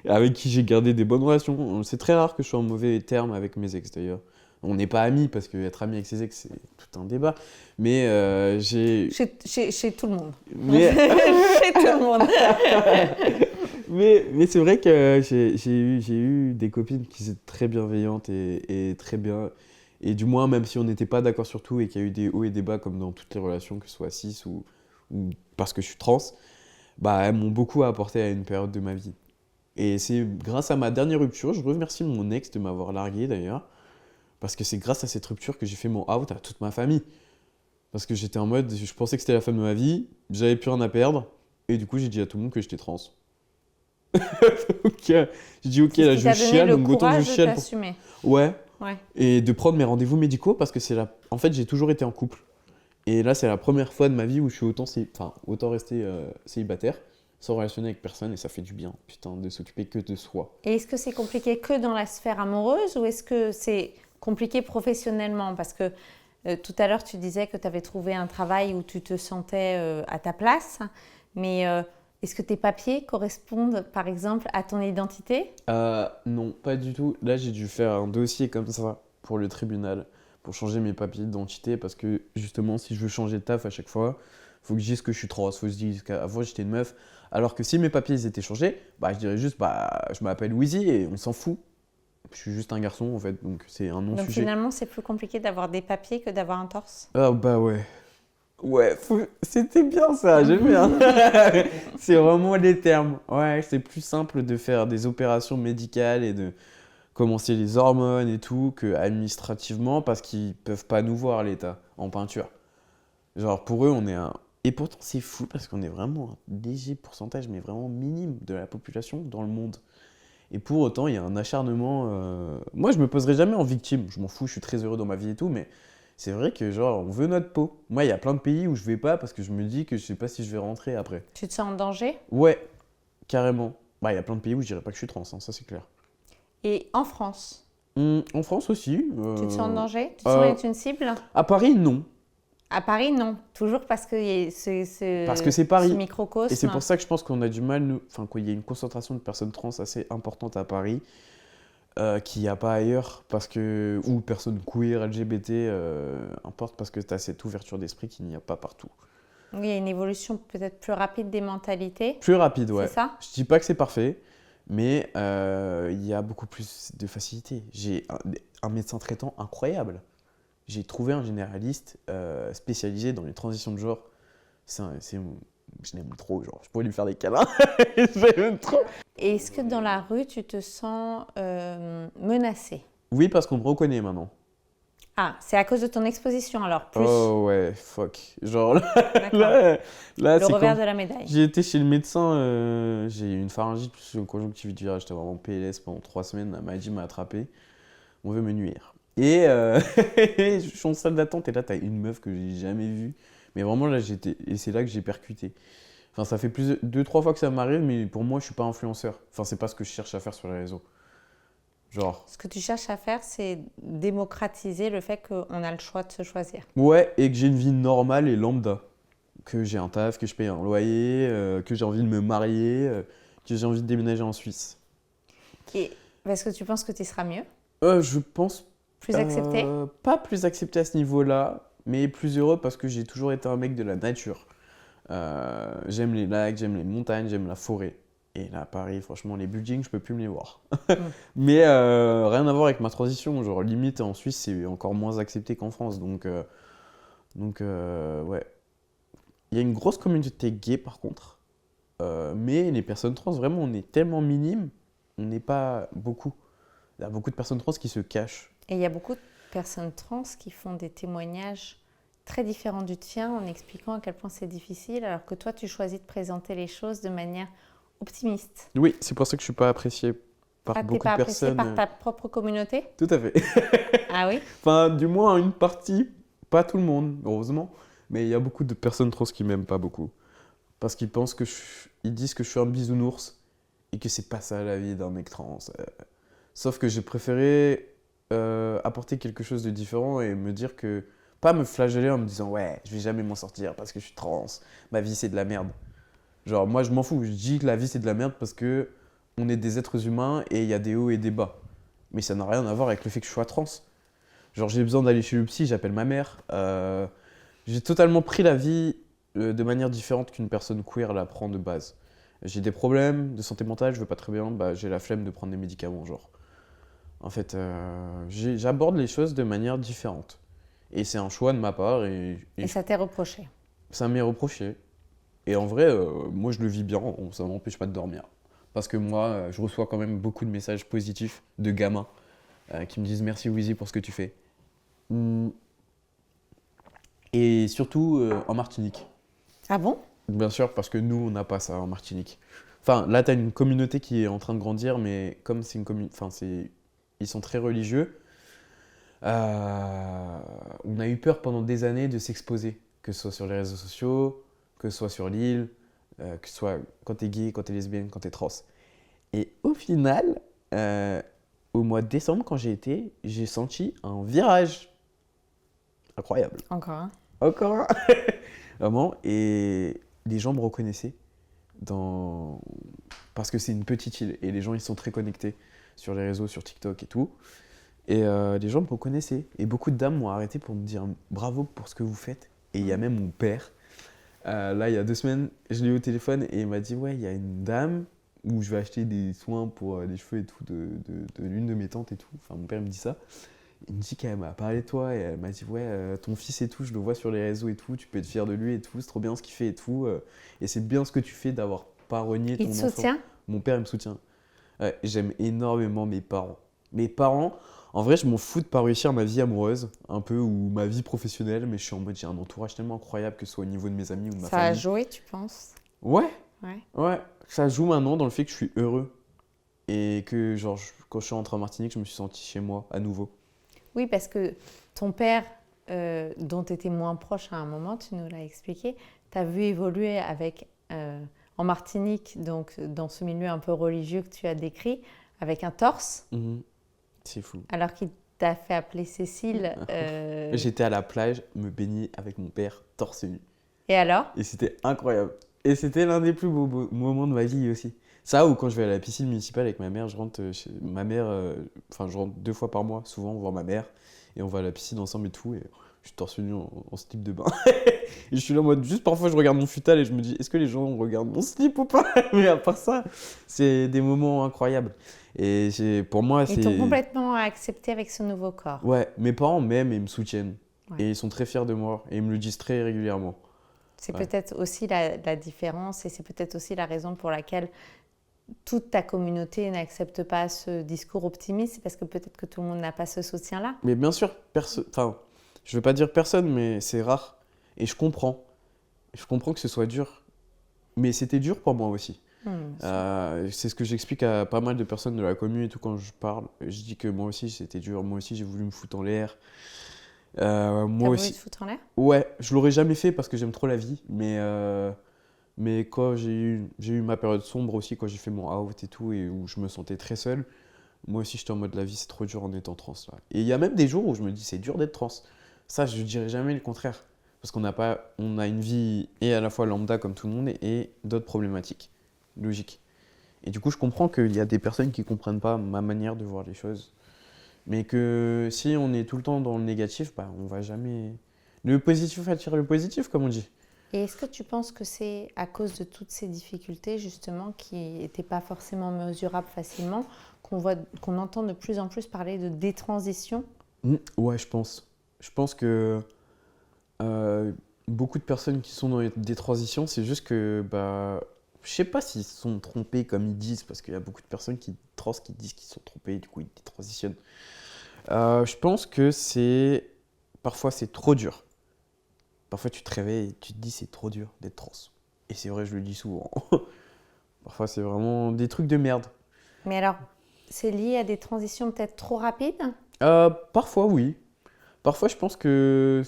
avec qui j'ai gardé des bonnes relations. C'est très rare que je sois en mauvais termes avec mes ex d'ailleurs. On n'est pas amis parce qu'être ami avec ses ex, c'est tout un débat. Mais j'ai. Chez tout le monde. Mais, Chez tout le monde. mais c'est vrai que j'ai eu des copines qui étaient très bienveillantes et très bien. Et du moins, même si on n'était pas d'accord sur tout et qu'il y a eu des hauts et des bas, comme dans toutes les relations, que ce soit cis ou parce que je suis trans, bah, elles m'ont beaucoup apporté à une période de ma vie. Et c'est grâce à ma dernière rupture, je remercie mon ex de m'avoir largué d'ailleurs, parce que c'est grâce à cette rupture que j'ai fait mon out à toute ma famille. Parce que j'étais en mode, je pensais que c'était la femme de ma vie, j'avais plus rien à perdre, et du coup j'ai dit à tout le monde que j'étais trans. Donc j'ai dit ok, là je chiale, donc autant que je chiale. Le courage de t'assumer. Ouais, Ouais. et de prendre mes rendez-vous médicaux, parce que en fait j'ai toujours été en couple. Et là c'est la première fois de ma vie où je suis autant rester célibataire, sans relationner avec personne, et ça fait du bien, putain, de s'occuper que de soi. Et est-ce que c'est compliqué que dans la sphère amoureuse ou est-ce que c'est compliqué professionnellement? Parce que tout à l'heure, tu disais que tu avais trouvé un travail où tu te sentais à ta place, mais est-ce que tes papiers correspondent, par exemple, à ton identité? Non, pas du tout. Là, j'ai dû faire un dossier comme ça pour le tribunal, pour changer mes papiers d'identité, parce que justement, si je veux changer de taf à chaque fois, faut que je dise que je suis trans, faut que je dise qu'avant j'étais une meuf. Alors que si mes papiers ils étaient changés, bah je dirais juste je m'appelle Wheezy et on s'en fout. Je suis juste un garçon en fait, donc c'est un Donc non-sujet. finalement, c'est plus compliqué d'avoir des papiers que d'avoir un torse? Ah bah ouais. Ouais, c'était bien ça, j'aime bien. C'est vraiment les termes. Ouais, c'est plus simple de faire des opérations médicales et de commencer les hormones et tout que administrativement parce qu'ils peuvent pas nous voir l'État en peinture. Genre pour eux, on est un... Et pourtant c'est fou parce qu'on est vraiment un léger pourcentage, mais vraiment minime de la population dans le monde. Et pour autant, il y a un acharnement... Moi, je me poserai jamais en victime. Je m'en fous, je suis très heureux dans ma vie et tout, mais c'est vrai que genre, on veut notre peau. Moi, il y a plein de pays où je vais pas parce que je me dis que je sais pas si je vais rentrer après. Tu te sens en danger? Ouais, carrément. Bah, il y a plein de pays où je dirais pas que je suis trans, hein, ça c'est clair. Et en France, En France aussi. tu te sens en danger? Tu te sens être une cible? À Paris, non. À Paris, non. Toujours parce qu'il y a Parce que c'est Paris. ce microcosme. Et c'est pour ça que je pense qu'on a du mal, enfin, qu'il y a une concentration de personnes trans assez importante à Paris, qu'il n'y a pas ailleurs, parce que, ou personnes queer, LGBT, importe, parce que tu as cette ouverture d'esprit qu'il n'y a pas partout. Oui, il y a une évolution peut-être plus rapide des mentalités. Plus rapide, ouais. C'est ça? Je dis pas que c'est parfait, mais il y a beaucoup plus de facilité. J'ai un médecin traitant incroyable. J'ai trouvé un généraliste spécialisé dans les transitions de genre. Je l'aime trop, genre, je pourrais lui faire des câlins. Je l'aime trop. Et est-ce que dans la rue, tu te sens menacée? Oui, parce qu'on me reconnaît maintenant. Ah, c'est à cause de ton exposition alors, plus Oh ouais, fuck. Genre D'accord. là le c'est revers quand de la médaille. j'ai été chez le médecin, j'ai eu une pharyngite plus une conjonctivite virale, j'étais vraiment PLS pendant 3 semaines, la maladie m'a attrapé, on veut me nuire. Et je suis en salle d'attente et là t'as une meuf que j'ai jamais vue, mais vraiment là et c'est là que j'ai percuté. Enfin ça fait 2-3 fois que ça m'arrive, mais pour moi je suis pas influenceur, enfin c'est pas ce que je cherche à faire sur les réseaux. Genre. Ce que tu cherches à faire, c'est démocratiser le fait qu'on a le choix de se choisir. Ouais, et que j'ai une vie normale et lambda. Que j'ai un taf, que je paye un loyer, que j'ai envie de me marier, que j'ai envie de déménager en Suisse. Et est-ce que tu penses que tu seras mieux? Je pense... Plus accepté? Pas plus accepté à ce niveau-là, mais plus heureux parce que j'ai toujours été un mec de la nature. J'aime les lacs, j'aime les montagnes, j'aime la forêt. Et là, à Paris, franchement, les buildings, je peux plus me les voir. Mais rien à voir avec ma transition. Genre, limite, en Suisse, c'est encore moins accepté qu'en France. Donc ouais. Il y a une grosse communauté gay, par contre. Mais les personnes trans, vraiment, on est tellement minimes. On n'est pas beaucoup. Il y a beaucoup de personnes trans qui se cachent. Et il y a beaucoup de personnes trans qui font des témoignages très différents du tien en expliquant à quel point c'est difficile, alors que toi, tu choisis de présenter les choses de manière optimiste. Oui, c'est pour ça que je suis pas apprécié par T'es beaucoup pas de apprécié personnes. par ta propre communauté? Tout à fait. Ah oui? Enfin, du moins une partie, pas tout le monde, heureusement, mais il y a beaucoup de personnes trans qui m'aiment pas beaucoup. Parce qu'ils pensent ils disent que je suis un bisounours et que c'est pas ça la vie d'un mec trans. Sauf que j'ai préféré apporter quelque chose de différent et me dire que... Pas me flageller en me disant « Ouais, je vais jamais m'en sortir parce que je suis trans, ma vie c'est de la merde ». Genre, moi je m'en fous, je dis que la vie c'est de la merde parce que on est des êtres humains et il y a des hauts et des bas. Mais ça n'a rien à voir avec le fait que je sois trans. Genre, j'ai besoin d'aller chez le psy, j'appelle ma mère. J'ai totalement pris la vie de manière différente qu'une personne queer la prend de base. J'ai des problèmes de santé mentale, je veux pas très bien, bah, j'ai la flemme de prendre des médicaments, genre. En fait, j'aborde les choses de manière différente. Et c'est un choix de ma part Et ça t'est reproché. ça m'est reproché. Et en vrai, moi je le vis bien, ça m'empêche pas de dormir. Parce que moi, je reçois quand même beaucoup de messages positifs de gamins qui me disent merci Wheezy pour ce que tu fais. Mm. Et surtout en Martinique. Ah bon? Bien sûr, parce que nous, on n'a pas ça en Martinique. Enfin, là, tu as une communauté qui est en train de grandir, mais comme c'est une communauté. Enfin, ils sont très religieux. On a eu peur pendant des années de s'exposer, que ce soit sur les réseaux sociaux, que ce soit sur l'île, que ce soit quand t'es gay, quand t'es lesbienne, quand t'es trans. Et au final, au mois de décembre, quand j'ai été, j'ai senti un virage incroyable. Encore un. Encore un. Vraiment. Et les gens me reconnaissaient parce que c'est une petite île et les gens ils sont très connectés sur les réseaux, sur TikTok et tout. Et les gens me reconnaissaient. Et beaucoup de dames m'ont arrêté pour me dire bravo pour ce que vous faites. Et il y a même mon père. Là, il y a 2 semaines, je l'ai eu au téléphone et il m'a dit ouais, il y a une dame où je vais acheter des soins pour les cheveux et tout de l'une de mes tantes et tout. Enfin, mon père me dit ça. Il me dit qu'elle m'a parlé de toi et elle m'a dit ouais, ton fils et tout, je le vois sur les réseaux et tout, tu peux être fier de lui et tout, c'est trop bien ce qu'il fait et tout. Et c'est bien ce que tu fais d'avoir pas renié ton Il te enfant. soutient? Mon père, il me soutient. Ouais, j'aime énormément mes parents. Mes parents, en vrai, je m'en fous de pas réussir ma vie amoureuse, un peu, ou ma vie professionnelle, mais je suis en mode, j'ai un entourage tellement incroyable, que ce soit au niveau de mes amis ou de ma Ça a famille. joué, tu penses? Ouais, Ouais. ouais, ça joue maintenant dans le fait que je suis heureux. Et que, genre, quand je suis rentré en Martinique, je me suis senti chez moi, à nouveau. Oui, parce que ton père, dont tu étais moins proche à un moment, tu nous l'as expliqué, t'as vu évoluer avec, en Martinique, donc dans ce milieu un peu religieux que tu as décrit, avec un torse, C'est fou. alors qu'il t'a fait appeler Cécile. J'étais à la plage, me baigner avec mon père, torse nu. Et alors? Et c'était incroyable. Et c'était l'un des plus beaux moments de ma vie aussi. Ça, ou quand je vais à la piscine municipale avec ma mère, je rentre chez ma mère, je rentre 2 fois par mois, souvent, voir ma mère, et on va à la piscine ensemble et tout, et je suis torse nu en slip de bain. Et je suis là en mode, juste parfois je regarde mon futal et je me dis, est-ce que les gens regardent mon slip ou pas? Mais à part ça, c'est des moments incroyables. Et pour moi, Ils t'ont complètement accepté avec ce nouveau corps. Ouais, mes parents m'aiment et me soutiennent. Ouais. Et ils sont très fiers de moi, et ils me le disent très régulièrement. C'est Ouais. peut-être aussi la différence et c'est peut-être aussi la raison pour laquelle toute ta communauté n'accepte pas ce discours optimiste, c'est parce que peut-être que tout le monde n'a pas ce soutien-là. Mais bien sûr, enfin, je veux pas dire personne, mais c'est rare. Et je comprends. Je comprends que ce soit dur. Mais c'était dur pour moi aussi. C'est ce que j'explique à pas mal de personnes de la commune et tout quand je parle. Je dis que moi aussi c'était dur. Moi aussi j'ai voulu me foutre en l'air. T'as Moi voulu aussi. te foutre en l'air? Ouais, je l'aurais jamais fait parce que j'aime trop la vie. Mais quand j'ai eu ma période sombre aussi, quand j'ai fait mon out et tout, et où je me sentais très seul, moi aussi j'étais en mode la vie c'est trop dur en étant trans là. Et il y a même des jours où je me dis c'est dur d'être trans. Ça je dirais jamais le contraire. Parce on a une vie et à la fois lambda comme tout le monde et d'autres problématiques. Logique. Et du coup je comprends qu'il y a des personnes qui comprennent pas ma manière de voir les choses. Mais que si on est tout le temps dans le négatif, bah on va jamais... Le positif attire le positif comme on dit. Et est-ce que tu penses que c'est à cause de toutes ces difficultés, justement, qui n'étaient pas forcément mesurables facilement, qu'on entend de plus en plus parler de détransition? Ouais, je pense. Je pense que beaucoup de personnes qui sont dans des transitions, c'est juste que, je sais pas s'ils se sont trompés comme ils disent, parce qu'il y a beaucoup de personnes qui disent qu'ils sont trompés, du coup ils détransitionnent. Je pense que parfois c'est trop dur. Parfois, tu te réveilles et tu te dis c'est trop dur d'être trans. Et c'est vrai, je le dis souvent. Parfois, c'est vraiment des trucs de merde. Mais alors, c'est lié à des transitions peut-être trop rapides? Parfois, oui. Parfois, je pense que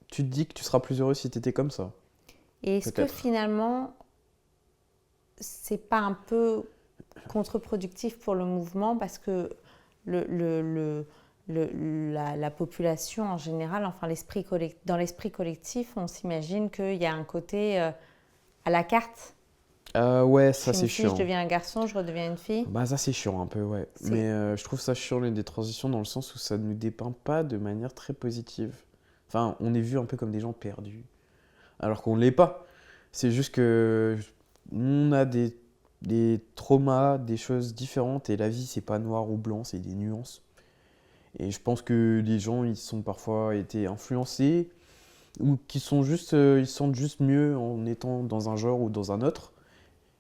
tu te dis que tu seras plus heureux si tu étais comme ça. Et est-ce que Peut-être. finalement, c'est pas un peu contre-productif pour le mouvement parce que la population en général, enfin dans l'esprit collectif, on s'imagine qu'il y a un côté à la carte. Ouais, Je ça suis c'est une fille, chiant. je deviens un garçon, je redeviens une fille. Bah ça c'est chiant un peu, ouais. C'est- Mais je trouve ça chiant les des transitions dans le sens où ça ne nous dépeint pas de manière très positive. Enfin, on est vu un peu comme des gens perdus, alors qu'on ne l'est pas. C'est juste que on a des traumas, des choses différentes et la vie c'est pas noir ou blanc, c'est des nuances. Et je pense que les gens ils sont parfois été influencés ou qui sont juste, ils se sentent juste mieux en étant dans un genre ou dans un autre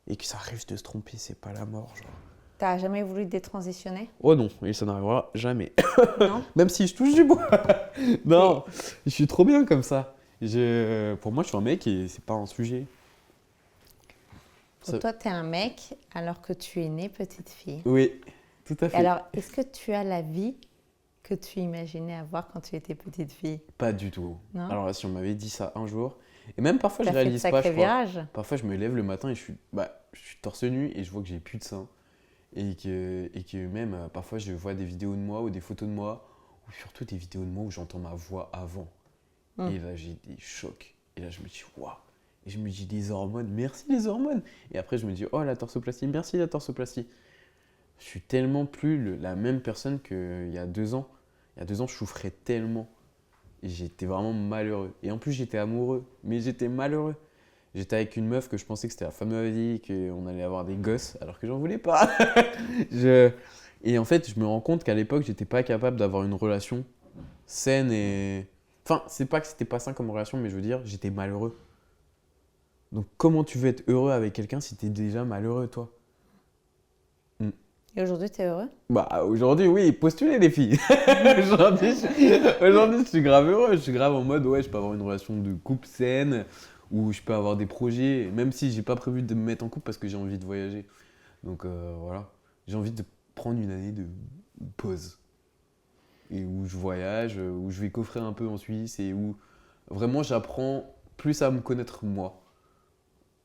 et que ça arrive de se tromper, c'est pas la mort, genre. T'as jamais voulu détransitionner? Oh non, et ça n'arrivera jamais. Non? Même si je touche du bois. Mais Non, je suis trop bien comme ça. Pour moi, je suis un mec et c'est pas un sujet. pour Ça- toi, t'es un mec alors que tu es née petite fille. Oui, tout à Et fait. alors, est-ce que tu as la vie que tu imaginais avoir quand tu étais petite fille? Pas du tout. Non? Alors là, si on m'avait dit ça un jour, et même parfois je T'as fait de réalise pas, sacrés je crois. virages? Parfois je me lève le matin et je suis torse nu et je vois que j'ai plus de seins. Et que même parfois je vois des vidéos de moi ou des photos de moi, ou surtout des vidéos de moi où j'entends ma voix avant. Et là j'ai des chocs. Et là je me dis waouh. Et je me dis les hormones, merci les hormones. Et après je me dis oh la torsoplastie, merci la torsoplastie. Je suis tellement plus la même personne qu'il y a 2 ans. Il y a 2 ans je souffrais tellement. Et j'étais vraiment malheureux. Et en plus j'étais amoureux, mais j'étais malheureux. J'étais avec une meuf que je pensais que c'était la femme de ma vie, qu'on allait avoir des gosses, alors que j'en voulais pas. Je- Et en fait, je me rends compte qu'à l'époque, j'étais pas capable d'avoir une relation saine et. Enfin, c'est pas que c'était pas sain comme relation, mais je veux dire, j'étais malheureux. Donc, comment tu veux être heureux avec quelqu'un si t'es déjà malheureux, toi? Et aujourd'hui, t'es heureux? Bah, aujourd'hui, oui, postulez les filles. Aujourd'hui, je suis grave heureux. Je suis grave en mode, ouais, je peux avoir une relation de couple saine, ou je peux avoir des projets, même si j'ai pas prévu de me mettre en couple parce que j'ai envie de voyager. Donc voilà, j'ai envie de prendre une année de pause. Et où je voyage, où je vais coffrer un peu en Suisse, et où vraiment j'apprends plus à me connaître moi.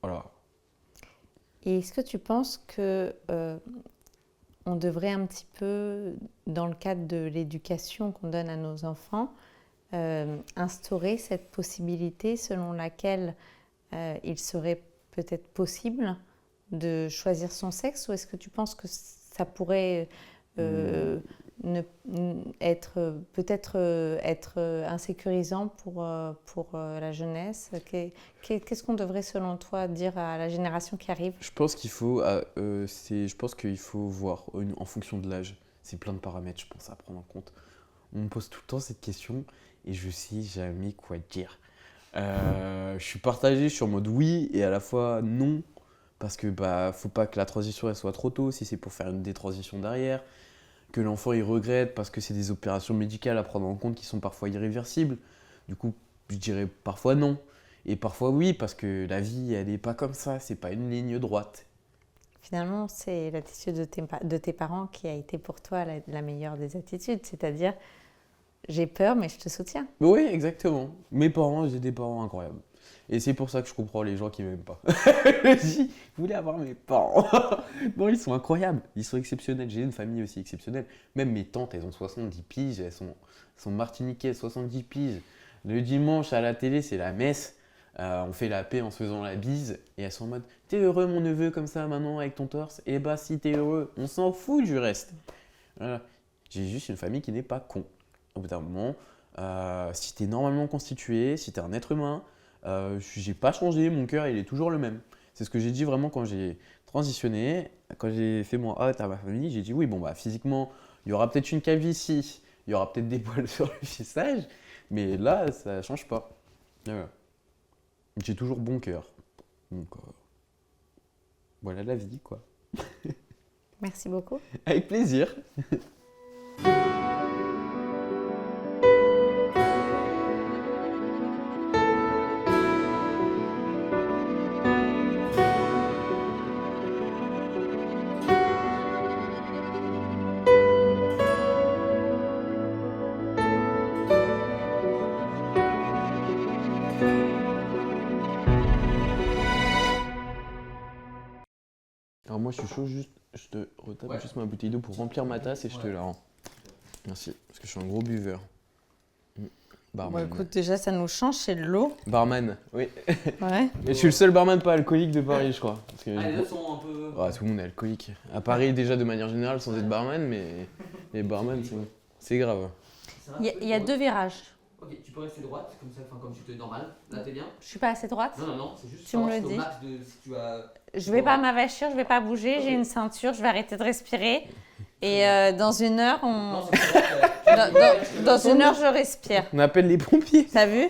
Voilà. Et est-ce que tu penses que on devrait un petit peu, dans le cadre de l'éducation qu'on donne à nos enfants, instaurer cette possibilité selon laquelle il serait peut-être possible de choisir son sexe, ou est-ce que tu penses que ça pourrait être peut-être être insécurisant pour la jeunesse? Qu'est-ce qu'on devrait selon toi dire à la génération qui arrive? Je pense je pense qu'il faut voir en fonction de l'âge. C'est plein de paramètres, je pense, à prendre en compte. On me pose tout le temps cette question et je sais jamais quoi dire. Je suis partagé, je suis en mode oui et à la fois non, parce que bah faut pas que la transition elle soit trop tôt si c'est pour faire une détransition derrière, que l'enfant il regrette parce que c'est des opérations médicales à prendre en compte qui sont parfois irréversibles. Du coup, je dirais parfois non et parfois oui parce que la vie elle est pas comme ça, c'est pas une ligne droite. Finalement, c'est l'attitude de tes parents qui a été pour toi la meilleure des attitudes, c'est-à-dire j'ai peur mais je te soutiens. Oui, exactement. Mes parents, j'ai des parents incroyables. Et c'est pour ça que je comprends les gens qui m'aiment pas. Je voulais avoir mes parents. Non, ils sont incroyables. Ils sont exceptionnels. J'ai une famille aussi exceptionnelle. Même mes tantes, elles ont 70 piges. Elles sont martiniquais, 70 piges. Le dimanche à la télé, c'est la messe. On fait la paix en se faisant la bise. Et elles sont en mode t'es heureux, mon neveu, comme ça, maintenant, avec ton torse? Eh bah, si t'es heureux, on s'en fout du reste. Voilà. J'ai juste une famille qui n'est pas con. Au bout d'un moment, si tu es normalement constitué, si tu es un être humain, j'ai pas changé, mon cœur il est toujours le même. C'est ce que j'ai dit vraiment quand j'ai transitionné, quand j'ai fait mon out à ma famille, j'ai dit oui, bon bah physiquement, il y aura peut-être une calvitie, il y aura peut-être des poils sur le visage, mais là ça change pas. Voilà. J'ai toujours bon cœur. Donc voilà la vie quoi. Merci beaucoup. Avec plaisir. Alors moi je suis chaud, juste, je te retape juste ma bouteille d'eau pour remplir ma tasse et je te la rends. Merci, parce que je suis un gros buveur. Barman. Bon, écoute, déjà, ça nous change, c'est de l'eau. Barman, oui. Ouais. Et je suis le seul barman pas alcoolique de Paris, je crois. Parce que, Les autres sont un peu. ouais, tout le monde est alcoolique. À Paris, déjà, de manière générale, sans être barman, mais les barman, c'est grave. Il y a 2 virages. Ok, tu peux rester droite, comme ça, comme tu te normal. Là, t'es bien. Je suis pas assez droite. Non, c'est juste Tu me le au dis. max de si tu as. Je vais pas m'avachir, je vais pas bouger, j'ai une ceinture, je vais arrêter de respirer. Et dans 1 heure, Non, c'est correct. dans 1 heure, je respire. On appelle les pompiers. T'as vu?